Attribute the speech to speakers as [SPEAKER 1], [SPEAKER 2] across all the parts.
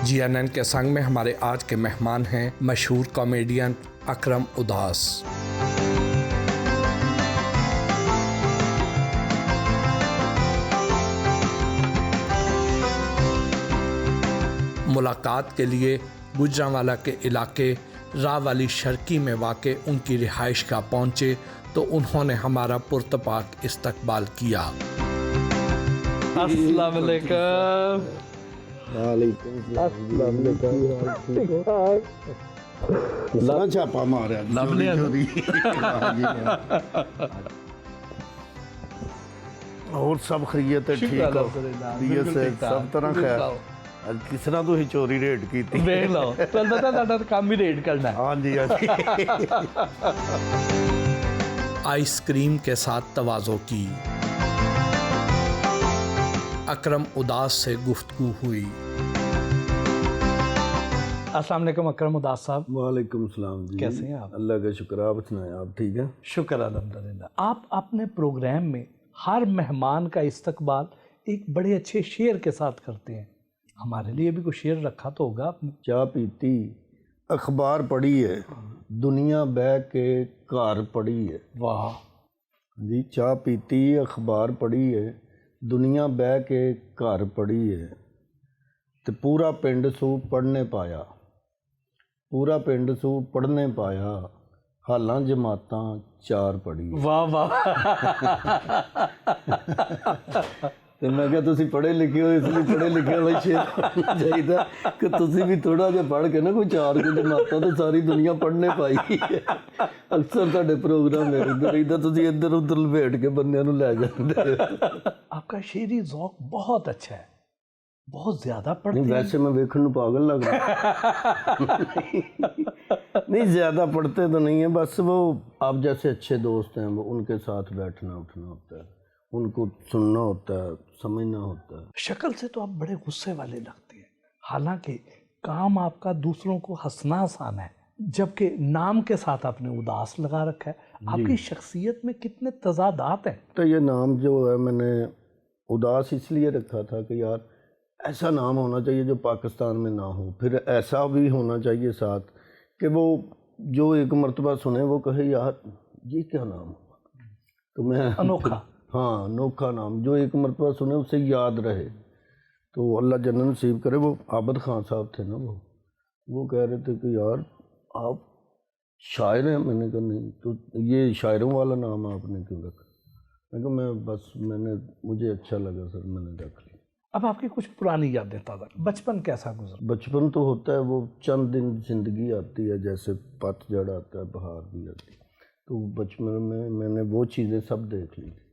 [SPEAKER 1] GNN کے संग में हमारे आज के मेहमान हैं मशहूर कॉमेडियन अकरम उदास। मुलाकात के लिए गुजरांवाला के इलाके रावाली शर्की में वाक़ उनकी रिहाइश का पहुँचे तो उन्होंने हमारा पुरतपाक इस्तकबाल किया। अस्सलाम वालेकुम।
[SPEAKER 2] छापा मारा और सब खरीयत ठीक हो सब तरह खैर किस तरह तो चोरी रेड की
[SPEAKER 3] देख लो तो पता साडा काम ही रेड करना है।
[SPEAKER 2] हाँ जी हाँ जी।
[SPEAKER 1] आइसक्रीम के साथ तवाज़ो की अकरम उदास से गुफ्तगू हुई।
[SPEAKER 3] अस्सलाम वालेकुम अकरम उदास साहब।
[SPEAKER 2] वालेकुम सलाम जी।
[SPEAKER 3] कैसे हैं आप?
[SPEAKER 2] अल्लाह का शुक्र, आप सुनाएं, आप ठीक हैं?
[SPEAKER 3] शुक्र अल्हम्दुलिल्लाह। आप अपने प्रोग्राम में हर मेहमान का इस्तकबाल एक बड़े अच्छे शेर के साथ करते हैं, हमारे लिए भी कुछ शेर रखा तो होगा आपने?
[SPEAKER 2] चाह पीती अखबार पढ़ी है, दुनिया बह के घर पढ़ी है।
[SPEAKER 3] वाह
[SPEAKER 2] जी, चाह पीती अखबार पढ़ी है, दुनिया बह के घर पढ़ी है, तो पूरा पिंड सू पढ़ने पाया, पूरा पिंड सू पढ़ने पाया, हालां जमातां चार पढ़ी है।
[SPEAKER 3] वाह वाह।
[SPEAKER 2] तो मैं क्या तुसी पढ़े लिखे हो, इसलिए पढ़े लिखे वाला शेर चाहिए कि तुसी भी थोड़ा जिहा पढ़ के ना कोई चार कुछ जमातां तो सारी दुनिया पढ़ने पाई है। अक्सर तुहाडे प्रोग्राम में इधर तुसी इधर उधर लपेट के बंदियां नूं लै जांदे हो।
[SPEAKER 3] आपका शेरी ज़ौक़ बहुत अच्छा है, बहुत ज़्यादा पढ़ते
[SPEAKER 2] नहीं,
[SPEAKER 3] हैं।
[SPEAKER 2] वैसे मैं देखने को पागल लग रहा नहीं ज़्यादा पढ़ते तो नहीं है, बस वो आप जैसे अच्छे दोस्त हैं वो उनके साथ बैठना उठना होता है, उनको सुनना होता है, समझना होता है।
[SPEAKER 3] शक्ल से तो आप बड़े गुस्से वाले लगते हैं, हालांकि काम आपका दूसरों को हंसना आसान है, जबकि नाम के साथ आपने उदास लगा रखा है। आपकी शख्सियत में कितने तजादात हैं।
[SPEAKER 2] तो ये नाम जो है मैंने उदास इसलिए रखा था कि यार ऐसा नाम होना चाहिए जो पाकिस्तान में ना हो, फिर ऐसा भी होना चाहिए साथ कि वो जो एक मर्तबा सुने वो कहे यार ये क्या नाम हुआ, तो मैं
[SPEAKER 3] अनोखा।
[SPEAKER 2] हाँ, अनोखा नाम जो एक मर्तबा सुने उसे याद रहे। तो अल्लाह जन्नत नसीब करे, वो आबद खान साहब थे ना, वो कह रहे थे कि यार आप शायर हैं। मैंने कहा नहीं, तो ये शायरों वाला नाम आपने क्यों रखा? मैं कहा मैं बस मुझे अच्छा लगा सर, मैंने रख लिया।
[SPEAKER 3] अब आपकी कुछ पुरानी यादें ताज़ा, बचपन कैसा गुजरा?
[SPEAKER 2] बचपन तो होता है वो चंद दिन ज़िंदगी आती है, जैसे पतझड़ आता है, बहार भी आती है, तो बचपन में मैंने वो चीज़ें सब देख ली थी,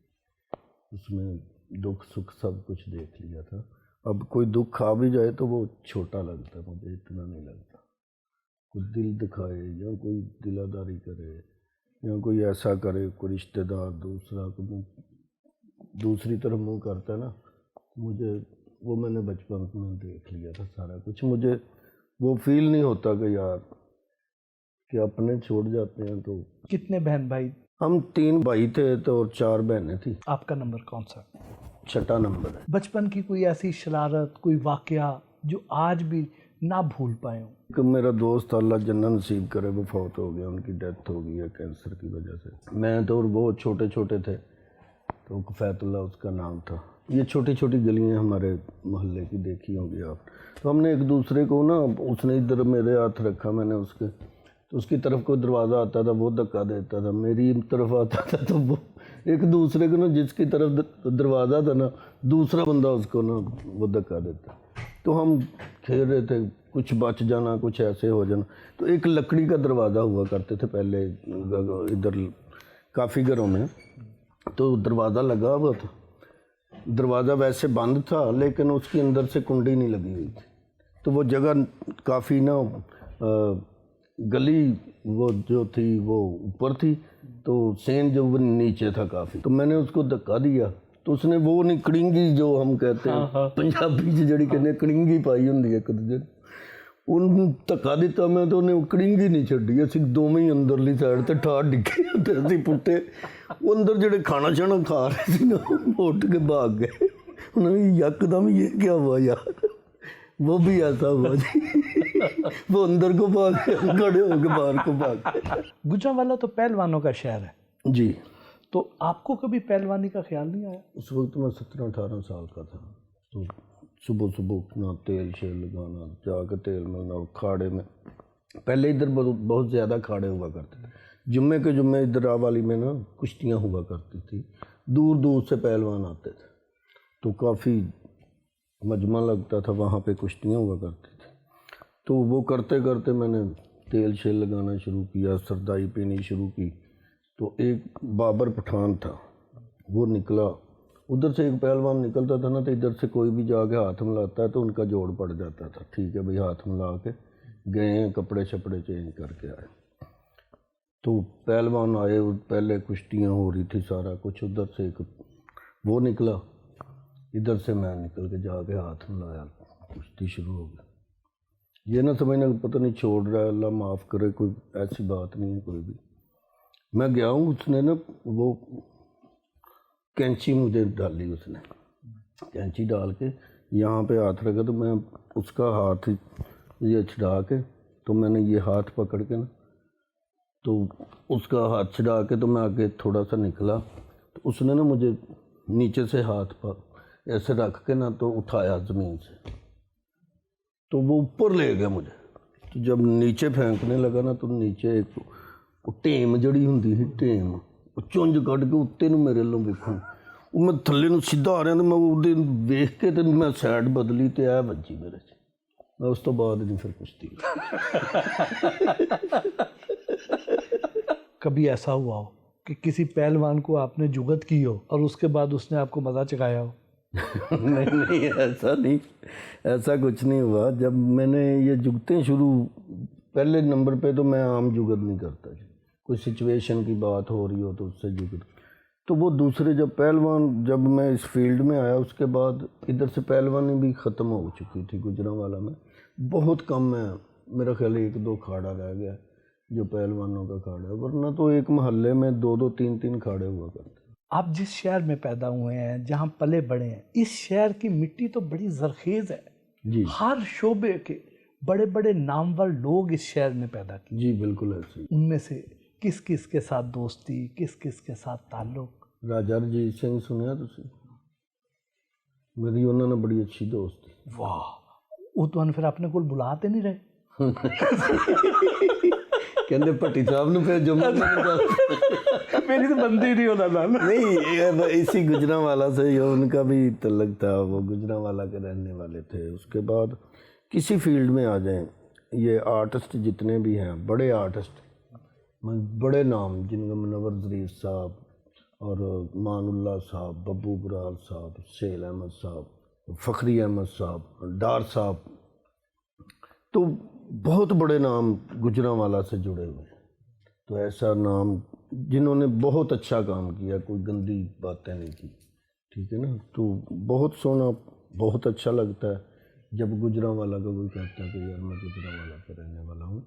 [SPEAKER 2] उसमें दुख सुख सब कुछ देख लिया था। अब कोई दुख आ भी जाए तो वो छोटा लगता है, मुझे इतना नहीं लगता। कोई दिल दिखाए या कोई दिलादारी करे या कोई ऐसा करे, कोई रिश्तेदार दूसरा को दूसरी तरफ मुँह करता है ना, मुझे वो मैंने बचपन में देख लिया था सारा कुछ। मुझे वो फील नहीं होता कि यार कि अपने छोड़ जाते हैं। तो
[SPEAKER 3] कितने बहन भाई?
[SPEAKER 2] हम 3 भाई थे तो और 4 बहनें थी।
[SPEAKER 3] आपका नंबर कौन सा?
[SPEAKER 2] 6ठा नंबर है।
[SPEAKER 3] बचपन की कोई ऐसी शरारत, कोई वाकया जो आज भी ना भूल पाए हो?
[SPEAKER 2] कि मेरा दोस्त अल्लाह जन्नत नसीब करे वो फौत हो गया, उनकी डेथ हो गई है कैंसर की वजह से। मैं तो और वो छोटे छोटे थे, तो कफ़ैतुल्लाह उसका नाम था। ये छोटी छोटी गलियां हमारे मोहल्ले की देखी होंगी आप। तो हमने एक दूसरे को ना, उसने इधर मेरे हाथ रखा, मैंने उसके, तो उसकी तरफ को दरवाज़ा आता था वो धक्का देता था, मेरी तरफ आता था तो वो एक दूसरे को ना, जिसकी तरफ दरवाज़ा था ना दूसरा बंदा उसको ना वो धक्का देता। तो हम खेल रहे थे, कुछ बच जाना कुछ ऐसे हो जाना। तो एक लकड़ी का दरवाज़ा हुआ करते थे पहले इधर काफ़ी घरों में, तो दरवाज़ा लगा हुआ था, दरवाज़ा वैसे बंद था लेकिन उसके अंदर से कुंडी नहीं लगी हुई थी। तो वो जगह काफ़ी ना गली वो जो थी वो ऊपर थी, तो सेन जो वो नीचे था काफ़ी। तो मैंने उसको धक्का दिया तो उसने वो नहीं कड़िंगी जो हम कहते हैं पंजाबी जड़ी कहने कड़िंगी पाई होंगी एक दूजे, उन धक्का दिता मैं तो उन्हें कड़िंगी नहीं छड्डी। असीं दोवें ही अंदरली साइड ते ठाड़ डिगे ते असीं पुट्टे, वो अंदर जेड़े खाना शाना खा रहे थे ना उठ के भाग गए। उन्होंने यकदम ये क्या हुआ यार, وہ بھی ایسا ہوا جی وہ اندر کو بھاگ کھڑے ہو کے باہر کو بھاگ.
[SPEAKER 3] گوجرانوالا تو پہلوانوں کا شہر ہے
[SPEAKER 2] جی
[SPEAKER 3] تو آپ کو کبھی پہلوانی کا خیال نہیں آیا؟
[SPEAKER 2] اس وقت میں 17-18 سال کا تھا. تو صبح صبح اٹھنا، تیل شیل لگانا، جا کے تیل ملنا کھاڑے میں. پہلے ادھر بہت زیادہ کھاڑے ہوا کرتے تھے. جمعے کے جمعے ادھر راوالی میں نا کشتیاں ہوا کرتی تھی، دور دور سے پہلوان آتے تھے تو کافی مجمع لگتا تھا، وہاں پہ کشتیاں ہوا کرتی تھی. تو وہ کرتے کرتے میں نے تیل شیل لگانا شروع کیا، سردائی پینی شروع کی. تو ایک بابر پٹھان تھا، وہ نکلا ادھر سے. ایک پہلوان نکلتا تھا نا تو ادھر سے کوئی بھی جا کے ہاتھ ملاتا ہے تو ان کا جوڑ پڑ جاتا تھا. ٹھیک ہے بھائی، ہاتھ ملا کے گئے ہیں، کپڑے شپڑے چینج کر کے آئے. تو پہلوان آئے، پہلے کشتیاں ہو رہی تھی سارا کچھ. ادھر سے ایک وہ نکلا، ادھر سے میں نکل کے جا کے ہاتھ ملایا، کشتی شروع ہو گئی. یہ نہ سمجھنا پتہ نہیں چھوڑ رہا ہے، اللہ معاف کرے، کوئی ایسی بات نہیں ہے کوئی بھی. میں گیا ہوں، اس نے نا وہ کینچی مجھے ڈالی، اس نے کینچی ڈال کے یہاں پہ ہاتھ رکھا تو میں اس کا ہاتھ یہ چھڑا کے تو میں نے یہ ہاتھ پکڑ کے نا تو اس کا ہاتھ چھڑا کے تو میں آگے تھوڑا سا نکلا تو اس نے نا مجھے نیچے سے ہاتھ پر ایسے رکھ کے نا تو اٹھایا زمین سے تو وہ اوپر لے گیا مجھے. تو جب نیچے پھینکنے لگا نا تو نیچے ایک ٹیم جڑی ہوندی سی ٹیم وہ چونج کٹ کے اتنے نو میرے لوں ویکھن وہ میں تھلے نو سیدھا آ رہا تو میں وہ ویکھ کے تو میں سائڈ بدلی تو اے بجی میرے سے. میں اس تو بعد نہیں پھر کشتی.
[SPEAKER 3] کبھی ایسا ہوا ہو کہ کسی پہلوان کو آپ نے جگت کی ہو اور اس کے بعد اس نے آپ کو مزہ چکھایا ہو؟
[SPEAKER 2] نہیں ایسا نہیں، ایسا کچھ نہیں ہوا. جب میں نے یہ جگتیں شروع پہلے نمبر پہ تو میں عام جگت نہیں کرتا جی. کوئی سچویشن کی بات ہو رہی ہو تو اس سے جگت. تو وہ دوسرے جب پہلوان جب میں اس فیلڈ میں آیا اس کے بعد ادھر سے پہلوانی بھی ختم ہو چکی تھی. گوجرانوالا میں بہت کم ہے، میرا خیال 1-2 کھاڑا رہ گیا جو پہلوانوں کا کھاڑا ہے، ورنہ تو ایک محلے میں 2-2 3-3 کھاڑے ہوا کرتے.
[SPEAKER 3] آپ جس شہر میں پیدا ہوئے ہیں، جہاں پلے بڑے ہیں، اس شہر کی مٹی تو بڑی زرخیز ہے.
[SPEAKER 2] جی
[SPEAKER 3] ہر شعبے کے بڑے بڑے نامور لوگ اس شہر میں پیدا کیے.
[SPEAKER 2] جی بالکل ایسے ہی.
[SPEAKER 3] ان میں سے کس کس کے ساتھ دوستی، کس کس کے ساتھ تعلق؟
[SPEAKER 2] راجا رجیت سنگھ سنیا تسی؟ میری انہوں نے بڑی اچھی دوست تھی.
[SPEAKER 3] واہ، وہ تو پھر اپنے کو بلاتے نہیں رہے؟
[SPEAKER 2] کہندے پٹی صاحب نے پھر جو
[SPEAKER 3] میری تو بندی نہیں ہونا تھا.
[SPEAKER 2] نہیں، اسی گوجرانوالا سے ہی ان کا بھی تعلق تھا، وہ گوجرانوالا کے رہنے والے تھے. اس کے بعد کسی فیلڈ میں آ جائیں، یہ آرٹسٹ جتنے بھی ہیں بڑے آرٹسٹ، بڑے نام جن کا منور ظریف صاحب اور مان اللہ صاحب، ببو برال صاحب، سہیل احمد صاحب، فخری احمد صاحب، ڈار صاحب، تو بہت بڑے نام گوجرانوالا سے جڑے ہوئے ہیں. تو ایسا نام جنہوں نے بہت اچھا کام کیا، کوئی گندی باتیں نہیں کی. ٹھیک ہے نا. تو بہت سونا، بہت اچھا لگتا ہے جب گوجرانوالا کا کوئی کہتا ہے کہ یار میں گوجرانوالا کا رہنے والا ہوں،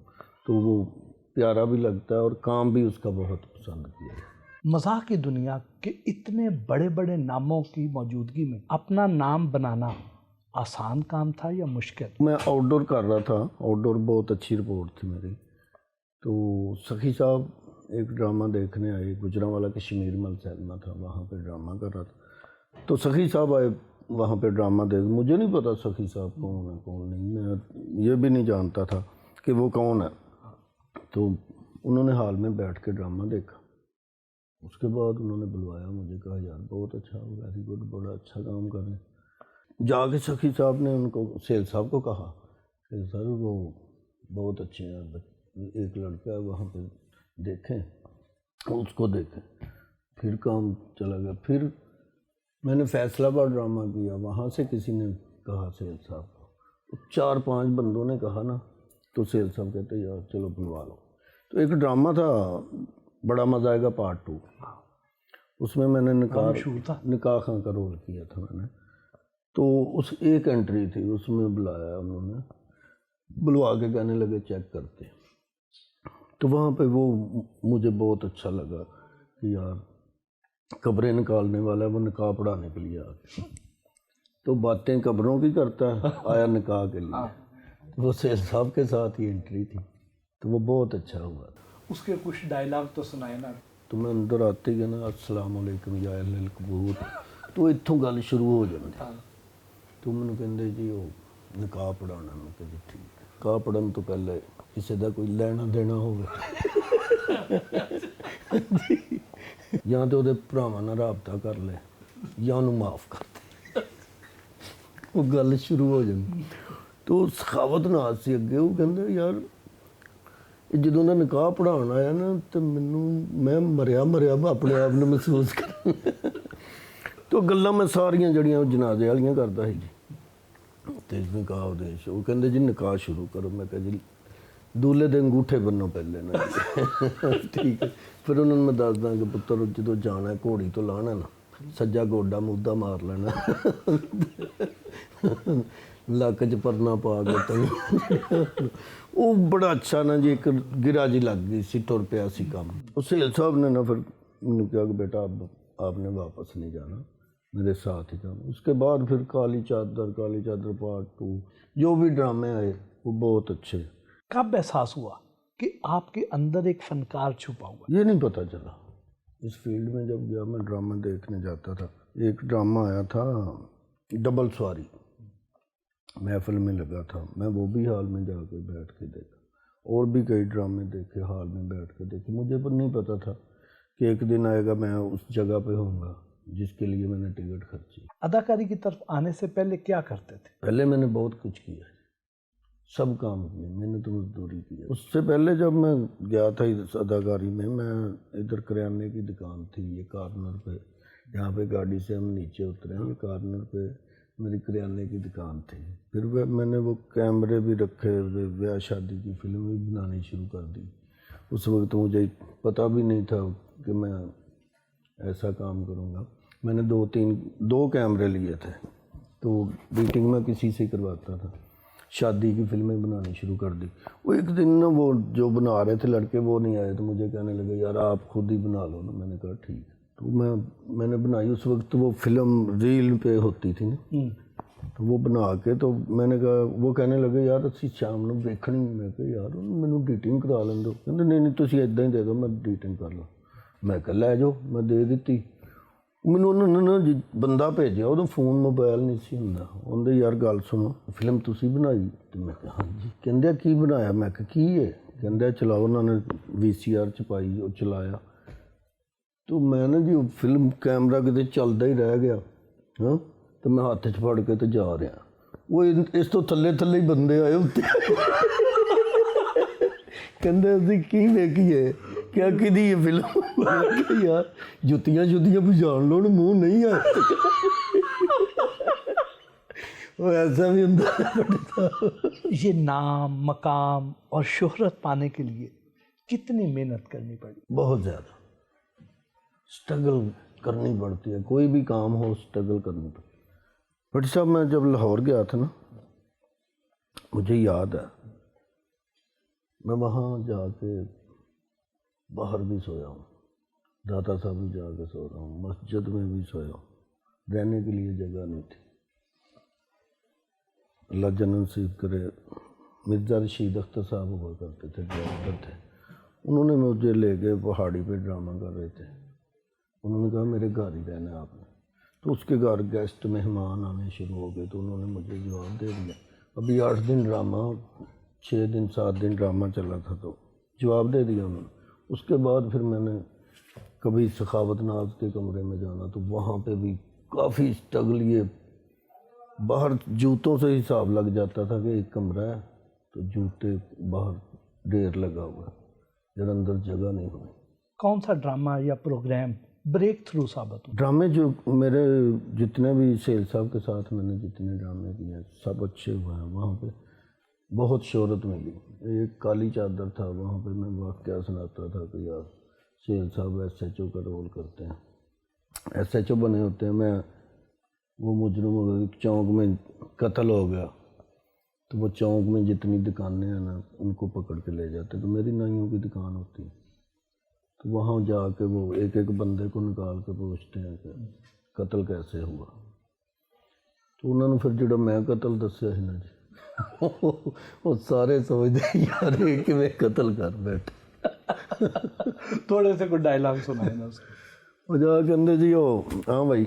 [SPEAKER 2] تو وہ پیارا بھی لگتا ہے اور کام بھی اس کا بہت پسند کیا.
[SPEAKER 3] مزاح کی دنیا کے اتنے بڑے بڑے ناموں کی موجودگی میں اپنا نام بنانا آسان کام تھا یا مشکل؟
[SPEAKER 2] میں آؤٹ ڈور کر رہا تھا، آؤٹ ڈور بہت اچھی رپورٹ تھی میری. تو سخی صاحب ایک ڈرامہ دیکھنے آئے، گوجرانوالا کے شمیر مل سینما تھا، وہاں پہ ڈرامہ کر رہا تھا. تو سخی صاحب آئے وہاں پہ ڈرامہ دیکھ. مجھے نہیں پتا سخی صاحب کون ہے کون نہیں، میں یہ بھی نہیں جانتا تھا کہ وہ کون ہے. تو انہوں نے ہال میں بیٹھ کے ڈرامہ دیکھا. اس کے بعد انہوں نے بلوایا مجھے، کہا یار بہت اچھا، ویری گڈ، بڑا اچھا کام کر رہے ہیں. جا کے سخی صاحب نے ان کو، سیل صاحب کو کہا کہ سر وہ بہت اچھے ہیں، ایک لڑکا ہے وہاں پہ، دیکھیں اس کو دیکھیں. پھر کام چلا گیا. پھر میں نے فیصل آباد ڈرامہ کیا، وہاں سے کسی نے کہا سیل صاحب کو، 4-5 بندوں نے کہا نا، تو سیل صاحب کہتے یار چلو بلوا لو. تو ایک ڈرامہ تھا بڑا مزہ آئے گا پارٹ 2، اس میں میں نے نکاح خاں کا رول کیا تھا میں نے. تو اس ایک انٹری تھی، اس میں بلایا انہوں نے، بلوا کے کہنے لگے چیک کرتے. تو وہاں پہ وہ مجھے بہت اچھا لگا کہ یار قبریں نکالنے والا ہے، وہ نکاح پڑھانے کے لیے آ گیا. تو باتیں قبروں کی کرتا ہے، آیا نکاح کے لیے. وہ سیل صاحب کے ساتھ ہی انٹری تھی، تو وہ بہت اچھا ہوا تھا.
[SPEAKER 3] اس کے کچھ ڈائلاگ تو سنائے نا.
[SPEAKER 2] تو میں اندر آتے گیا نا، السلام علیکم یا اہل القبور، تو اتوں گل شروع ہو جاتی. تو مینوں کہندے جی وہ نکاح پڑھانا. میں کہ جی ٹھیک ہے. نکاح پڑھن تو پہلے کسی دا کوئی لینا دینا ہوگا یا تو وہ بھراواں نال رابطہ کر لے یا انہوں معاف کر دے. وہ گل شروع ہو جاتی. تو سخاوت ناز سی اگے. وہ کہندے یار جدوں دا نکاح پڑھاਉਣ آیا نا تو میں مریا اپنے آپ نے محسوس کر. تو گلاں میں ساریاں جڑیاں جنازے والیاں کردا سی جی. تے نکاح ادیش وہ کہندے جی نکاح شروع کرو. میں کہا جی دولہے دے انگوٹھے بنو پہلے نا. ٹھیک ہے. پھر انہوں نے میں دسدا کہ پتر جدوں جانا گھوڑی تو لانا نا، سجا گوڈا مودہ مار لینا، لک چ پرنا پا کے تو وہ بڑا اچھا نا جی. ایک گرا جی لگ گئی سی، ٹر پیا سی کام. اس سہیل صاحب نے نا پھر مجھے کہا کہ بیٹا اب آپ نے واپس نہیں جانا، میرے ساتھ ہی کام. اس کے بعد پھر کالی چادر پارٹ 2 جو بھی ڈرامے آئے وہ بہت اچھے.
[SPEAKER 3] کب احساس ہوا کہ آپ کے اندر ایک فنکار چھپا ہوا؟
[SPEAKER 2] یہ نہیں پتہ چلا. اس فیلڈ میں جب گیا میں ڈرامہ دیکھنے جاتا تھا. ایک ڈرامہ آیا تھا ڈبل سواری، محفل میں لگا تھا. میں وہ بھی ہال میں جا کے بیٹھ کے دیکھا. اور بھی کئی ڈرامے دیکھے ہال میں بیٹھ کے دیکھے. مجھے پر نہیں پتہ تھا کہ ایک دن آئے گا میں اس جگہ پہ ہوں گا جس کے لیے میں نے ٹکٹ خرچی.
[SPEAKER 3] اداکاری کی طرف آنے سے پہلے کیا کرتے تھے؟
[SPEAKER 2] پہلے میں نے بہت کچھ کیا، سب کام کیا، میں نے تو مزدوری کی. اس سے پہلے جب میں گیا تھا اس اداکاری میں ادھر کریانے کی دکان تھی، یہ کارنر پہ، یہاں پہ گاڑی سے ہم نیچے اترے ہیں، یہ کارنر پہ میری کریانے کی دکان تھی. پھر میں نے وہ کیمرے بھی رکھے، بیاہ شادی کی فلم بھی بنانی شروع کر دی. اس وقت مجھے پتہ بھی نہیں تھا کہ میں ایسا کام کروں گا. میں نے 2 کیمرے لیے تھے، تو بیٹنگ میں کسی سے کرواتا تھا. شادی کی فلمیں بنانی شروع کر دی. وہ ایک دن نا وہ جو بنا رہے تھے لڑکے وہ نہیں آئے، تو مجھے کہنے لگے یار آپ خود ہی بنا لو نا. میں نے کہا ٹھیک. تو میں نے بنائی. اس وقت وہ فلم ریل پہ ہوتی تھی نا، تو وہ بنا کے تو میں نے کہا، وہ کہنے لگے یار اسی شام نو ویکھنی. میں کہا یار مینوں ڈیٹنگ کرا لین دو. کہندے نہیں تسی ادا ہی دے دو، میں ڈیٹنگ کر لوں. میں کہا لے جاؤ. میں دے دیتی. مینوں انہوں نے نا بندہ بھیجیا، ادو فون موبائل نہیں سی ہوندا. اندر یار گل سنو فلم تسی بنائی؟ تو میں کہا ہاں جی. کہندے کی بنایا؟ میں کہا کی ہے؟ کہندے چلاؤ. انہوں نے VCR چ پائی، وہ چلایا. تو میں نا جی فلم کیمرہ کتے چلتا ہی رہ گیا. ہاں تو میں ہاتھ چ پھڑ کے تو جا رہا. وہ اس تو تھلے ہی بندے آئے ہوتے. کہندے اسی کی ویکھیے کیا کدی یہ فلم؟ یار جتیاں بھی جان لو منہ نہیں آئے. وہ ایسا بھی ہوتا.
[SPEAKER 3] یہ نام، مقام اور شہرت پانے کے لیے کتنی محنت کرنی پڑی؟
[SPEAKER 2] بہت زیادہ اسٹرگل کرنی پڑتی ہے. کوئی بھی کام ہو اسٹرگل کرنی پڑتی. بٹ صاحب میں جب لاہور گیا تھا نا، مجھے یاد ہے میں وہاں جا کے باہر بھی سویا ہوں، داتا صاحب بھی جا کے سو رہا ہوں، مسجد میں بھی سویا ہوں. رہنے کے لیے جگہ نہیں تھی. اللہ جنت نصیب کرے. مرزا رشید اختر صاحب ہوا کرتے تھے، ڈائریکٹر تھے. انہوں نے مجھے لے کے پہاڑی پہ ڈرامہ کر رہے تھے. انہوں نے کہا میرے گھر ہی رہنا ہے آپ نے. تو اس کے گھر گیسٹ مہمان آنے شروع ہو گئے. تو انہوں نے مجھے جواب دے دیا. ابھی 8 دن ڈرامہ، 6 دن 7 دن ڈرامہ چلا تھا، تو جواب دے دیا انہوں نے. اس کے بعد پھر میں نے کبھی سخاوت ناز کے کمرے میں جانا، تو وہاں پہ بھی کافی اسٹرگل. یہ باہر جوتوں سے حساب لگ جاتا تھا کہ ایک کمرہ ہے تو جوتے باہر ڈھیر لگا ہوا ہے، جب اندر جگہ نہیں ہوئی.
[SPEAKER 3] کون سا ڈرامہ یا پروگرام بریک تھرو ثابت ہو؟
[SPEAKER 2] ڈرامے جو میرے جتنے بھی سہیل صاحب کے ساتھ میں نے جتنے ڈرامے کیے ہیں سب اچھے ہوئے ہیں. وہاں پہ بہت شہرت ملی. ایک کالی چادر تھا، وہاں پہ میں واقعہ سناتا تھا کہ یار سہیل صاحب SHO کا رول کرتے ہیں، SHO بنے ہوتے ہیں. میں وہ مجرم چونک میں قتل ہو گیا، تو وہ چونک میں جتنی دکانیں ہیں نا ان کو پکڑ کے لے جاتے. تو میری نائیوں کی دکان ہوتی ہے، تو وہاں جا کے وہ ایک بندے کو نکال کے پوچھتے ہیں کہ قتل کیسے ہوا. तो उन्होंने फिर जो मैं कतल दसिया है ना जी वो सारे सोचते यार ये किवें कतल कर बैठे।
[SPEAKER 3] थोड़े से कोई डायलॉग सुनाए ना उसके।
[SPEAKER 2] वो जा कहते जी ओ हाँ भाई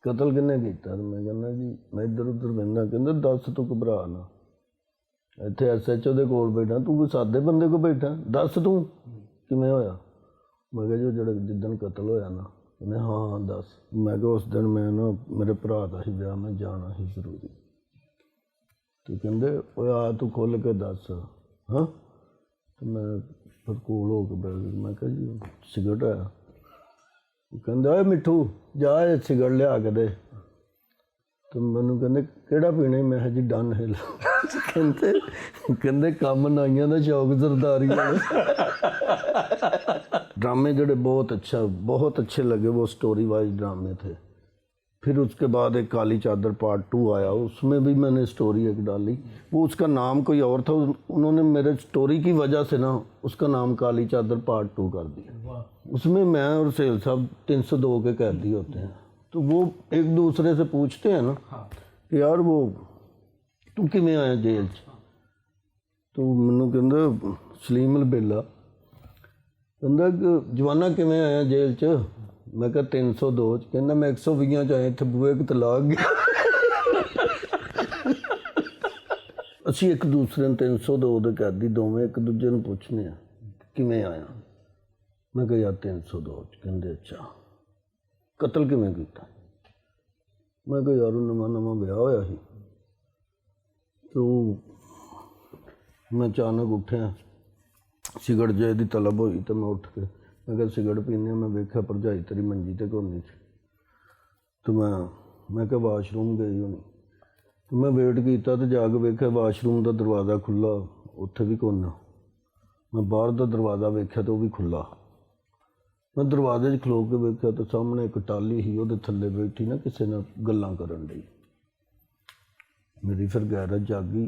[SPEAKER 2] कतल किन्ने कीता? तो मैं कहना जी मैं इधर उधर बहना, कहते दस तू घबरा ना, इत्थे SHO दे कोल बैठा, तू कोई सादे बंदे को बैठा, दस तू किवें होया? मैं कहा जी जो जिदन कतल होया ना, कहने हाँ दस। मैं कहा उस दिन मैं ना मेरे भरा का ही ब्याह, मैं जाना ही जरूरी। तो कहते ओए आ तू खुल के दस। हाँ तो मैं फिर कोल हो के बैठ गया। मैं कहा जी सिगरट आया? कहते ओए मिठू जा सिगरट लिया के दे। तो मैनू कहते किहड़ा पीना? मैं कहा जी डन हिल। कहते काम नाइयां दा शौक सरदारी ड्रामे जड़े बहुत अच्छे लगे, वो स्टोरी वाइज ड्रामे थे। फिर उसके बाद एक काली चादर पार्ट 2 आया, उसमें भी मैंने स्टोरी एक डाली, वो उसका नाम कोई और था, उन्होंने मेरे स्टोरी की वजह से ना उसका नाम काली चादर पार्ट 2 कर दिया। उसमें मैं और सेल साहब 302 के कैदी होते हैं, तो वो एक दूसरे से पूछते हैं ना कि यार वो तू किवें आया जेल च? तो मैनू कहंदा सलीम अलबेला कहंदा जवाना किवें आया जेल च? मैं कहा 302 च। कहंदा मैं 120 च आया, इत्थे बूहे एक तलाक गया। असीं एक दूसरे नूं 302 दे कैदी दोवें एक दूजे नूं पुछने आ किवें आया? मैं कहा यार 302 च। कहंदे अच्छा कतल किवें कीता? मैं कहा यार नवां विआह होया सी। तो मैं अचानक उठिया, सिगरट जे दी तलब होई तो मैं उठ के मैं कहा सिगरट पीने, मैं वेख्या भरजाई तेरी मंजी ते कोनी सी। तो मैं कहा वाशरूम गई होनी। तो मैं वेट किया तो जाके वेख्या वाशरूम का दरवाज़ा खुला, उत्थे भी कोना। मैं बाहर का दरवाज़ा वेख्या तो वह भी खुला। मैं दरवाजे खलो के वेख्या तो सामने एक टाली ही, वो थल्ले बैठी ना किसी ने गल्लां करन दी। मेरी फिर गैरत जागी,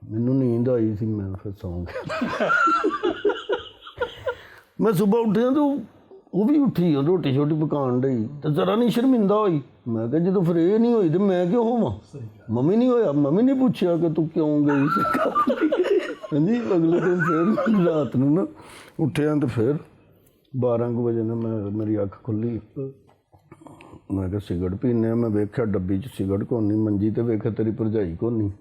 [SPEAKER 2] मैनू नींद आई सी, मैं फिर सौ गया। मैं सुबह उठिया तो वो भी उठी रोटी शोटी पकान डी, तो जरा नहीं शर्मिंदा हुई। मैं कहा जो फिर ये नहीं हुई तो मैं क्यों होवां? मम्मी नहीं होया, मम्मी ने पूछा कि तू क्यों गई? हाँ जी। अगले दिन फिर रात नूं ना उठिया तो फिर 12 बजे ना मेरी अख खुली। मैं कहा सिगरट पीने, मैं वेख्या डब्बी च सिगरट कोनी, मंजी ते वेख्या तेरी भरजाई कोनी।